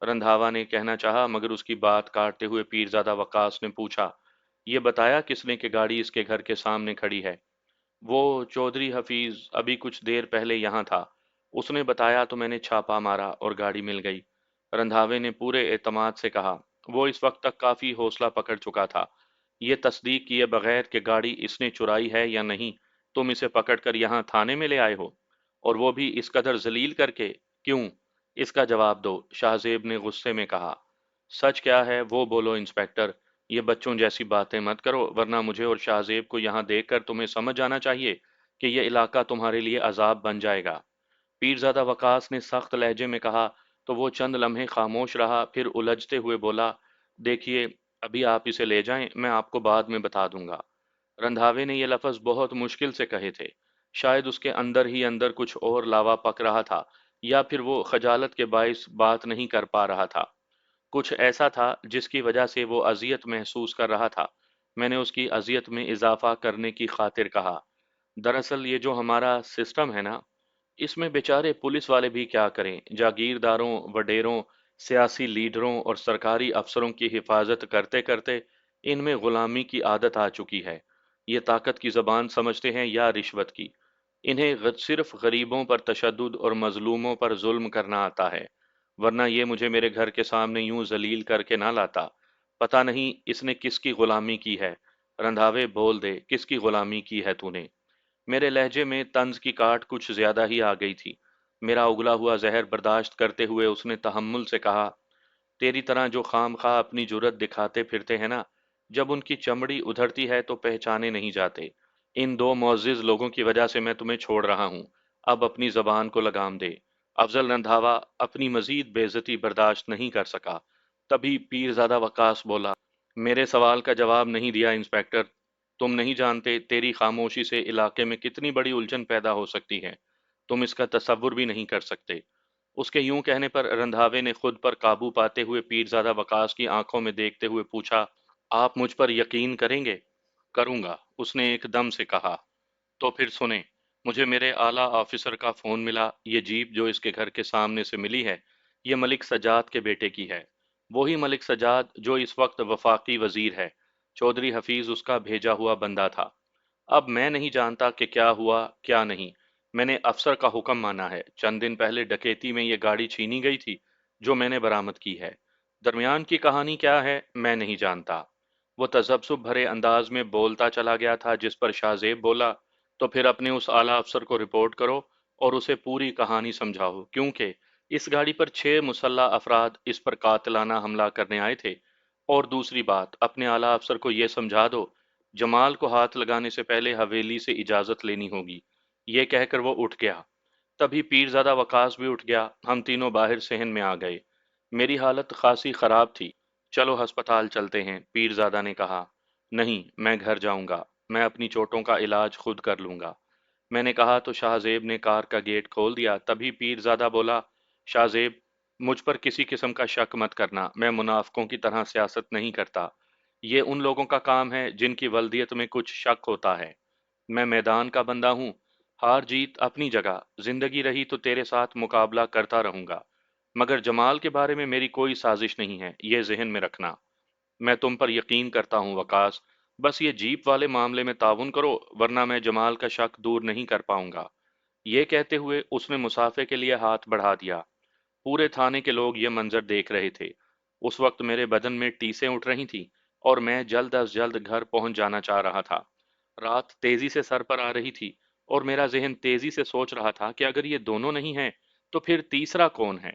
S1: रंधावा ने कहना चाहा, मगर उसकी बात काटते हुए पीरजादा वकास ने पूछा, ये बताया किसने कि गाड़ी इसके घर के सामने खड़ी है? वो चौधरी हफीज अभी कुछ देर पहले यहाँ था। उसने बताया तो मैंने छापा मारा और गाड़ी मिल गई। रंधावे ने पूरे एतमाद से कहा। वो इस वक्त तक काफी हौसला पकड़ चुका था। ये तस्दीक किए बगैर कि गाड़ी इसने चुराई है या नहीं, तुम इसे पकड़कर यहाँ थाने में ले आए हो, और वो भी इस कदर जलील करके। क्यों? इसका जवाब दो, शाहजेब ने गुस्से में कहा। सच क्या है वो बोलो इंस्पेक्टर। ये बच्चों जैसी बातें मत करो, वरना मुझे और शाहजेब को यहाँ देखकर तुम्हें समझ जाना चाहिए कि यह इलाका तुम्हारे लिए अजाब बन जाएगा। पीरजादा वकास ने सख्त लहजे में कहा। तो वो चंद लम्हे खामोश रहा, फिर उलझते हुए बोला, देखिए, अभी आप इसे ले जाएं, मैं आपको बाद में बता दूंगा। रंधावे ने ये लफ्ज बहुत मुश्किल से कहे थे। शायद उसके अंदर ही अंदर कुछ और लावा पक रहा था, या फिर वो खजालत के बाइस बात नहीं कर पा रहा था। कुछ ऐसा था जिसकी वजह से वो अजियत महसूस कर रहा था। मैंने उसकी अजियत में इजाफा करने की खातिर कहा, दरअसल ये जो हमारा सिस्टम है ना, इसमें बेचारे पुलिस वाले भी क्या करें। जागीरदारों, वडेरों, सियासी लीडरों और सरकारी अफसरों की हिफाजत करते करते इनमें गुलामी की आदत आ चुकी है। ये ताकत की जबान समझते हैं या रिश्वत की। انہیں صرف غریبوں پر تشدد اور مظلوموں پر ظلم کرنا آتا ہے، ورنہ یہ مجھے میرے گھر کے سامنے یوں ذلیل کر کے نہ لاتا۔ پتہ نہیں اس نے کس کی غلامی کی ہے۔ رندھاوے بول دے، کس کی غلامی کی ہے تو نے؟ میرے لہجے میں طنز کی کاٹ کچھ زیادہ ہی آ گئی تھی۔ میرا اگلا ہوا زہر برداشت کرتے ہوئے اس نے تحمل سے کہا، تیری طرح جو خام خواہ اپنی جرت دکھاتے پھرتے ہیں نا، جب ان کی چمڑی ادھرتی ہے تو پہچانے نہیں جاتے۔ ان دو معزز لوگوں کی وجہ سے میں تمہیں چھوڑ رہا ہوں۔ اب اپنی زبان کو لگام دے۔ افضل رندھاوا اپنی مزید بے عزتی برداشت نہیں کر سکا۔ تبھی پیرزادہ وقاص بولا، میرے سوال کا جواب نہیں دیا انسپکٹر۔ تم نہیں جانتے تیری خاموشی سے علاقے میں کتنی بڑی الجھن پیدا ہو سکتی ہے۔ تم اس کا تصور بھی نہیں کر سکتے۔ اس کے یوں کہنے پر رندھاوے نے خود پر قابو پاتے ہوئے پیرزادہ وقاص کی آنکھوں میں دیکھتے ہوئے پوچھا، آپ مجھ پر یقین کریں گے؟ کروں گا، اس نے ایک دم سے کہا۔ تو پھر سنیں، مجھے میرے اعلیٰ آفیسر کا فون ملا۔ یہ جیپ جو اس کے گھر کے سامنے سے ملی ہے، یہ ملک سجاد کے بیٹے کی ہے۔ وہی ملک سجاد جو اس وقت وفاقی وزیر ہے۔ چودھری حفیظ اس کا بھیجا ہوا بندہ تھا۔ اب میں نہیں جانتا کہ کیا ہوا کیا نہیں۔ میں نے افسر کا حکم مانا ہے۔ چند دن پہلے ڈکیتی میں یہ گاڑی چھینی گئی تھی جو میں نے برآمد کی ہے۔ درمیان کی کہانی کیا ہے میں نہیں جانتا۔ وہ تذبذب بھرے انداز میں بولتا چلا گیا تھا، جس پر شاہ زیب بولا، تو پھر اپنے اس اعلیٰ افسر کو رپورٹ کرو اور اسے پوری کہانی سمجھاؤ، کیونکہ اس گاڑی پر 6 مسلح افراد اس پر قاتلانہ حملہ کرنے آئے تھے۔ اور دوسری بات، اپنے اعلیٰ افسر کو یہ سمجھا دو، جمال کو ہاتھ لگانے سے پہلے حویلی سے اجازت لینی ہوگی۔ یہ کہہ کر وہ اٹھ گیا۔ تبھی پیرزادہ وقاص بھی اٹھ گیا۔ ہم تینوں باہر صحن میں آ گئے۔ میری حالت خاصی خراب تھی۔ چلو ہسپتال چلتے ہیں، پیرزادہ نے کہا۔ نہیں، میں گھر جاؤں گا۔ میں اپنی چوٹوں کا علاج خود کر لوں گا، میں نے کہا تو شاہ زیب نے کار کا گیٹ کھول دیا۔ تبھی پیرزادہ بولا، شاہ زیب، مجھ پر کسی قسم کا شک مت کرنا، میں منافقوں کی طرح سیاست نہیں کرتا۔ یہ ان لوگوں کا کام ہے جن کی ولدیت میں کچھ شک ہوتا ہے۔ میں میدان کا بندہ ہوں۔ ہار جیت اپنی جگہ، زندگی رہی تو تیرے ساتھ مقابلہ کرتا رہوں گا، مگر جمال کے بارے میں میری کوئی سازش نہیں ہے، یہ ذہن میں رکھنا۔ میں تم پر یقین کرتا ہوں وقاص، بس یہ جیپ والے معاملے میں تعاون کرو، ورنہ میں جمال کا شک دور نہیں کر پاؤں گا۔ یہ کہتے ہوئے اس نے مسافے کے لیے ہاتھ بڑھا دیا۔ پورے تھانے کے لوگ یہ منظر دیکھ رہے تھے۔ اس وقت میرے بدن میں ٹیسیں اٹھ رہی تھیں اور میں جلد از جلد گھر پہنچ جانا چاہ رہا تھا۔ رات تیزی سے سر پر آ رہی تھی اور میرا ذہن تیزی سے سوچ رہا تھا کہ اگر یہ دونوں نہیں ہیں تو پھر تیسرا کون ہے؟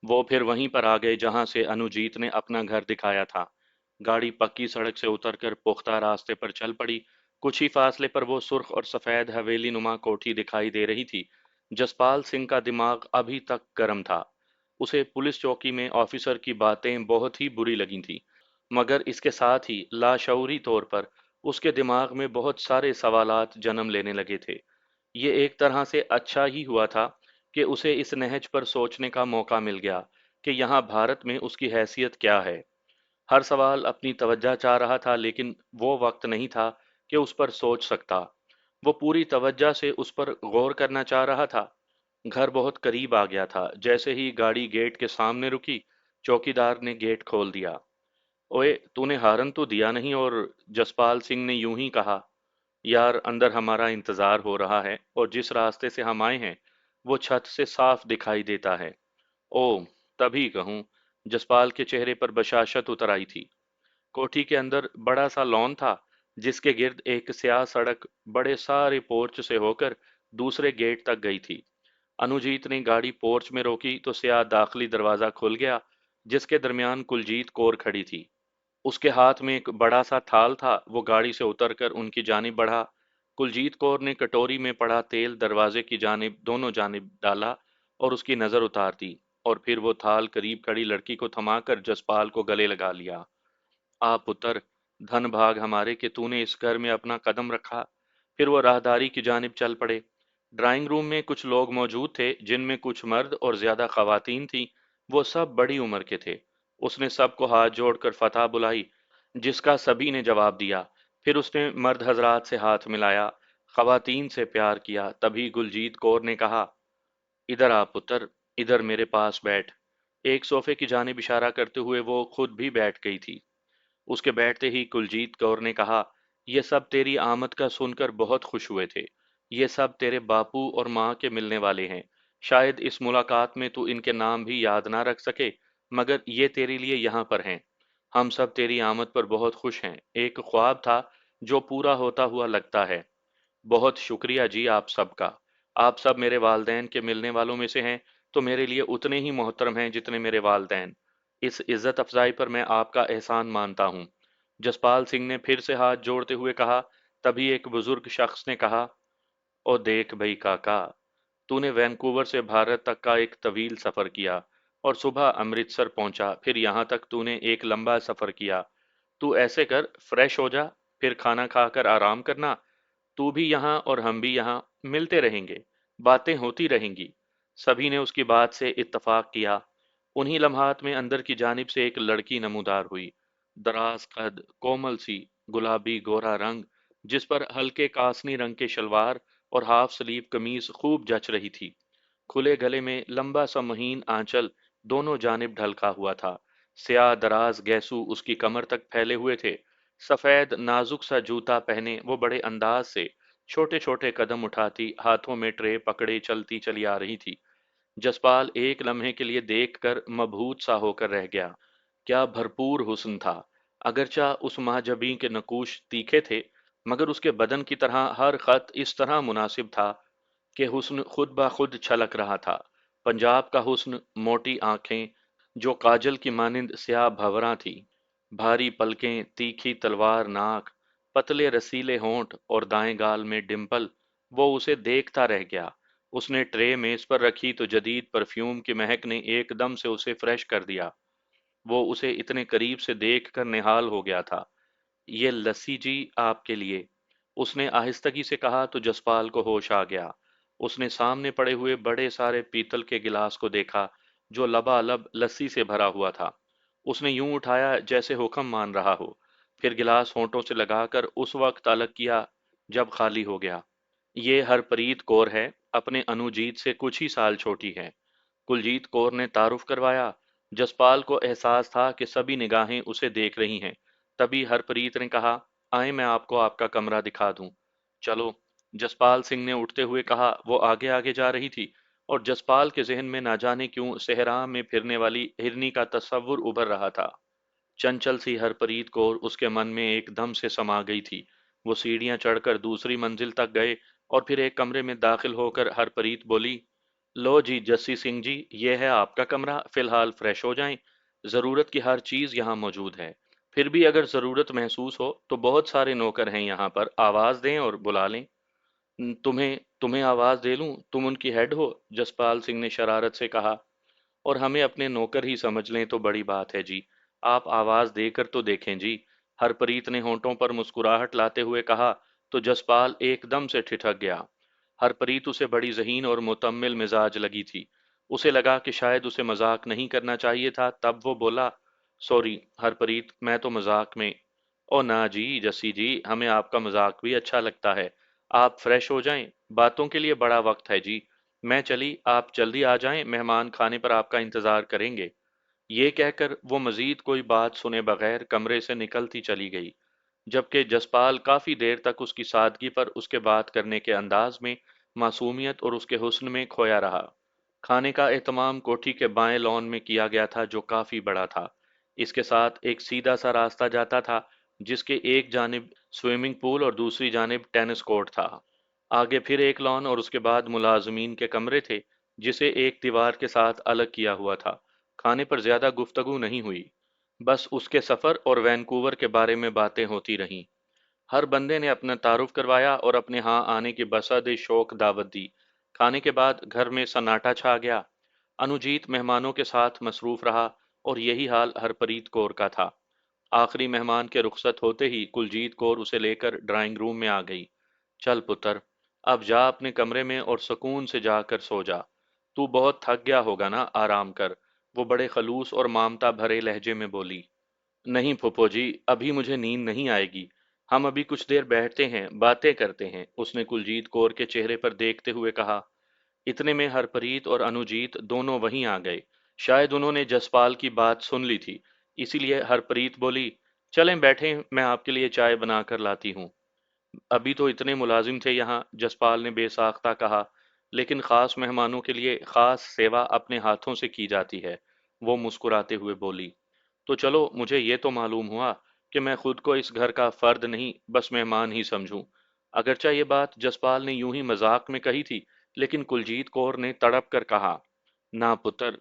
S1: وہ پھر وہیں پر آ گئے جہاں سے انوجیت نے اپنا گھر دکھایا تھا۔ گاڑی پکی سڑک سے اتر کر پختہ راستے پر چل پڑی۔ کچھ ہی فاصلے پر وہ سرخ اور سفید حویلی نما کوٹھی دکھائی دے رہی تھی۔ جسپال سنگھ کا دماغ ابھی تک گرم تھا۔ اسے پولیس چوکی میں آفیسر کی باتیں بہت ہی بری لگی تھیں، مگر اس کے ساتھ ہی لاشعوری طور پر اس کے دماغ میں بہت سارے سوالات جنم لینے لگے تھے۔ یہ ایک طرح سے اچھا ہی ہوا تھا کہ اسے اس نہج پر سوچنے کا موقع مل گیا کہ یہاں بھارت میں اس کی حیثیت کیا ہے۔ ہر سوال اپنی توجہ چاہ رہا تھا، لیکن وہ وقت نہیں تھا کہ اس پر سوچ سکتا۔ وہ پوری توجہ سے اس پر غور کرنا چاہ رہا تھا۔ گھر بہت قریب آ گیا تھا۔ جیسے ہی گاڑی گیٹ کے سامنے رکی، چوکیدار نے گیٹ کھول دیا۔ اوئے، تو نے ہارن تو دیا نہیں؟ اور جسپال سنگھ نے یوں ہی کہا، یار اندر ہمارا انتظار ہو رہا ہے اور جس راستے سے ہم آئے ہیں وہ چھت سے صاف دکھائی دیتا ہے۔ او، تبھی کہوں، جسپال کے چہرے پر بشاشت اتر آئی تھی۔ کوٹھی کے اندر بڑا سا لان تھا جس کے گرد ایک سیاہ سڑک بڑے سارے پورچ سے ہو کر دوسرے گیٹ تک گئی تھی۔ انوجیت نے گاڑی پورچ میں روکی تو سیاہ داخلی دروازہ کھل گیا جس کے درمیان کلجیت کور کھڑی تھی۔ اس کے ہاتھ میں ایک بڑا سا تھال تھا۔ وہ گاڑی سے اتر کر ان کی جانب بڑھا۔ کلجیت کور نے کٹوری میں پڑا تیل دروازے کی جانب دونوں جانب ڈالا اور اس کی نظر اتار دی، اور پھر وہ تھال قریب کھڑی لڑکی کو تھما کر جسپال کو گلے لگا لیا۔ آ پتر، دھن بھاگ ہمارے کہ تو نے اس گھر میں اپنا قدم رکھا۔ پھر وہ راہداری کی جانب چل پڑے۔ ڈرائنگ روم میں کچھ لوگ موجود تھے، جن میں کچھ مرد اور زیادہ خواتین تھیں۔ وہ سب بڑی عمر کے تھے۔ اس نے سب کو ہاتھ جوڑ کر فتح بلائی، جس کا سبھی نے جواب دیا۔ پھر اس نے مرد حضرات سے ہاتھ ملایا، خواتین سے پیار کیا۔ تبھی گلجیت کور نے کہا، ادھر آ پتر، ادھر میرے پاس بیٹھ۔ ایک صوفے کی جانب اشارہ کرتے ہوئے وہ خود بھی بیٹھ گئی تھی۔ اس کے بیٹھتے ہی کلجیت کور نے کہا، یہ سب تیری آمد کا سن کر بہت خوش ہوئے تھے۔ ये सब तेरे बापू और माँ के मिलने वाले हैं। शायद इस मुलाकात में तू इनके नाम भी याद ना रख सके, मगर ये तेरे लिए यहाँ पर हैं। हम सब तेरी आमद पर बहुत खुश हैं। एक ख्वाब था जो पूरा होता हुआ लगता है। बहुत शुक्रिया जी आप सबका। आप सब मेरे वालदैन के मिलने वालों में से हैं, तो मेरे लिए उतने ही मोहतरम हैं जितने मेरे वालदैन। इस इज्जत अफजाई पर मैं आपका एहसान मानता हूँ। जसपाल सिंह ने फिर से हाथ जोड़ते हुए कहा। तभी एक बुजुर्ग शख्स ने कहा, ओ देख भई काका, तूने वैंकूवर से भारत तक का एक तवील सफर किया और सुबह अमृतसर पहुंचा, फिर यहाँ तक तूने एक लंबा सफर किया। तू ऐसे कर, फ्रेश हो जा, फिर खाना खाकर आराम करना। तू भी यहाँ और हम भी यहाँ मिलते रहेंगे, बातें होती रहेंगी। सभी ने उसकी बात से इत्तफाक किया। उन्हीं लम्हात में अंदर की जानिब से एक लड़की नमूदार हुई। दराज कद, कोमल सी, गुलाबी गोरा रंग, जिस पर हल्के कासनी रंग के शलवार और हाफ स्लीव कमीज खूब जच रही थी। खुले गले में लंबा सा महीन आंचल दोनों जानिब ढलका हुआ था। स्याह दराज गैसू उसकी कमर तक फैले हुए थे। सफेद नाजुक सा जूता पहने वो बड़े अंदाज से छोटे छोटे कदम उठाती, हाथों में ट्रे पकड़े चलती चली आ रही थी। जसपाल एक लम्हे के लिए देखकर मबहूत सा होकर रह गया। क्या भरपूर हुस्न था। अगरचा उस महाजबी के नकूश तीखे थे, मगर उसके बदन की तरह हर खत इस तरह मुनासिब था कि हुस्न खुद ब खुद छलक रहा था। पंजाब का हुस्न, मोटी आंखें जो काजल की मानिंद स्याह भंवरा थी, भारी पलकें, तीखी तलवार नाक, पतले रसीले होंठ और दाएं गाल में डिंपल। वो उसे देखता रह गया। उसने ट्रे मेज पर रखी तो जदीद परफ्यूम की महक ने एकदम से उसे फ्रेश कर दिया। वो उसे इतने करीब से देखकर निहाल हो गया था। ये लस्सी जी आपके लिए, उसने आहिस्तगी से कहा तो जसपाल को होश आ गया। उसने सामने पड़े हुए बड़े सारे पीतल के गिलास को देखा जो लबालब लस्सी से भरा हुआ था। उसने यूं उठाया जैसे हुक्म मान रहा हो, फिर गिलास होंठों से लगाकर उस वक्त अलग किया जब खाली हो गया। ये हरप्रीत कौर है, अपने अनुजीत से कुछ ही साल छोटी है। कुलजीत कौर ने तारुफ करवाया। जसपाल को एहसास था कि सभी निगाहें उसे देख रही हैं। तभी हरप्रीत ने कहा, आए मैं आपको आपका कमरा दिखा दूं। चलो, जसपाल सिंह ने उठते हुए कहा। वो आगे आगे जा रही थी और जसपाल के जहन में ना जाने क्यों सेहरा में फिरने वाली हिरनी का तस्वुर उभर रहा था। चंचल सी हरप्रीत कौर उसके मन में एकदम से समा गई थी। वो सीढ़ियां चढ़कर दूसरी मंजिल तक गए और फिर एक कमरे में दाखिल होकर हरप्रीत बोली, लो जी जस्सी सिंह जी, ये है आपका कमरा, फिलहाल फ्रेश हो जाएं। ज़रूरत की हर चीज़ यहाँ मौजूद है। फिर भी अगर ज़रूरत महसूस हो तो बहुत सारे नौकर हैं यहाँ पर, आवाज़ दें और बुला लें। तुम्हें तुम्हें आवाज़ दे लूं, तुम उनकी हेड हो, जसपाल सिंह ने शरारत से कहा। और हमें अपने नौकर ही समझ लें तो बड़ी बात है जी। आप आवाज़ देकर तो देखें जी। हरप्रीत ने होंठों पर मुस्कुराहट लाते हुए कहा तो जसपाल एकदम से ठिठक गया। हरप्रीत उसे बड़ी ज़हीन और मुतम्मिल मिजाज लगी थी। उसे लगा कि शायद उसे मजाक नहीं करना चाहिए था, तब वो बोला, सॉरी हरप्रीत, मैं तो मजाक में। ओ ना जी जस्सी जी, हमें आपका मजाक भी अच्छा लगता है। आप फ्रेश हो जाएं, बातों के लिए बड़ा वक्त है जी। मैं चली, आप जल्दी आ जाएं, मेहमान खाने पर आपका इंतजार करेंगे। ये कहकर वो मजीद कोई बात सुने बगैर कमरे से निकलती चली गई, जबकि जसपाल काफी देर तक उसकी सादगी पर, उसके बात करने के अंदाज में, मासूमियत और उसके हुस्न में खोया रहा। खाने का एहतमाम कोठी के बाएं लॉन में किया गया था जो काफी बड़ा था। इसके साथ एक सीधा सा रास्ता जाता था जिसके एक जानिब स्विमिंग पूल और दूसरी जानिब टेनिस कोर्ट था। आगे फिर एक लॉन और उसके बाद मुलाजमीन के कमरे थे जिसे एक दीवार के साथ अलग किया हुआ था। खाने पर ज्यादा गुफ्तगू नहीं हुई, बस उसके सफर और वैंकूवर के बारे में बातें होती रहीं। हर बंदे ने अपना तारुफ करवाया और अपने यहाँ आने की बसद शौक दावत दी। खाने के बाद घर में सन्नाटा छा गया। अनुजीत मेहमानों के साथ मसरूफ रहा और यही हाल हरप्रीत कौर का था। आखिरी मेहमान के रुखसत होते ही कुलजीत कौर उसे लेकर ड्राइंग रूम में आ गई। चल पुत्र, अब जा अपने कमरे में और सुकून से जाकर सो जा। तू बहुत थक गया होगा ना, आराम कर। वो बड़े खलूस और मामता भरे लहजे में बोली। नहीं फूफो जी, अभी मुझे नींद नहीं आएगी। हम अभी कुछ देर बैठते हैं, बातें करते हैं, उसने कुलजीत कौर के चेहरे पर देखते हुए कहा। इतने में हरप्रीत और अनुजीत दोनों वहीं आ गए। शायद उन्होंने जसपाल की बात सुन ली थी, इसीलिए हरप्रीत बोली, चलें बैठें, मैं आपके लिए चाय बना कर लाती हूँ। अभी तो इतने मुलाजिम थे यहाँ, जसपाल ने बेसाख्ता कहा। लेकिन खास मेहमानों के लिए खास सेवा अपने हाथों से की जाती है, वो मुस्कुराते हुए बोली। तो चलो, मुझे ये तो मालूम हुआ कि मैं खुद को इस घर का फर्द नहीं, बस मेहमान ही समझूं। अगरचा ये बात जसपाल ने यूं ही मजाक में कही थी, लेकिन कुलजीत कौर ने तड़प कर कहा, ना पुत्र,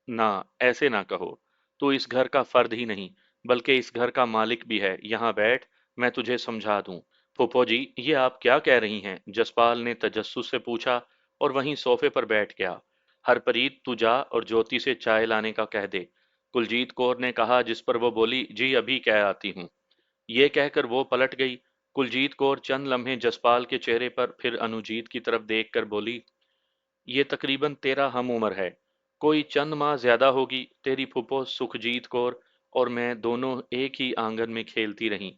S1: ना, ऐसे ना कहो। तू इस घर का फर्द ही नहीं, बल्कि इस घर का मालिक भी है। यहाँ बैठ, मैं तुझे समझा दूं। फूफो जी, ये आप क्या कह रही हैं? जसपाल ने तजस्सुस से पूछा और वहीं सोफे पर बैठ गया। हरप्रीत, तू जा और ज्योति से चाय लाने का कह दे, कुलजीत कौर ने कहा, जिस पर वो बोली, जी अभी कह आती हूँ। ये कहकर वो पलट गई। कुलजीत कौर चंद लम्हे जसपाल के चेहरे पर, फिर अनुजीत की तरफ देखकर बोली, ये तकरीबन तेरा हम उम्र है, कोई चंद माह ज्यादा होगी। तेरी फूफो सुखजीत कौर और मैं दोनों एक ही आंगन में खेलती रहीं।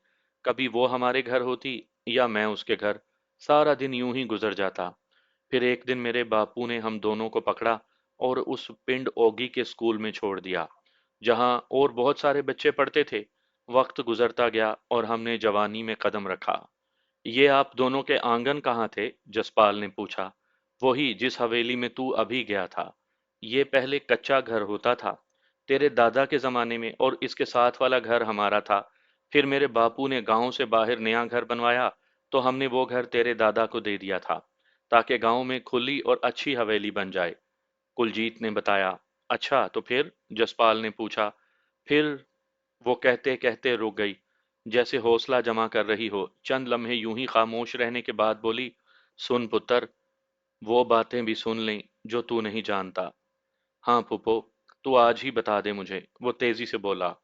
S1: कभी वो हमारे घर होती या मैं उसके घर, सारा दिन यूं ही गुजर जाता। फिर एक दिन मेरे बापू ने हम दोनों को पकड़ा और उस पिंड ओगी के स्कूल में छोड़ दिया, जहां और बहुत सारे बच्चे पढ़ते थे। वक्त गुजरता गया और हमने जवानी में कदम रखा। ये आप दोनों के आंगन कहाँ थे? जसपाल ने पूछा। वही जिस हवेली में तू अभी गया था। ये पहले कच्चा घर होता था, तेरे दादा के जमाने में, और इसके साथ वाला घर हमारा था। फिर मेरे बापू ने गांव से बाहर नया घर बनवाया, तो हमने वो घर तेरे दादा को दे दिया था, ताकि गांव में खुली और अच्छी हवेली बन जाए। कुलजीत ने बताया। अच्छा, तो फिर? जसपाल ने पूछा। फिर वो कहते कहते रुक गई, जैसे हौसला जमा कर रही हो। चंद लम्हे यूं ही खामोश रहने के बाद बोली, सुन पुत्र, वो बातें भी सुन लें जो तू नहीं जानता। हाँ फूफो, तू आज ही बता दे मुझे, वो तेजी से बोला।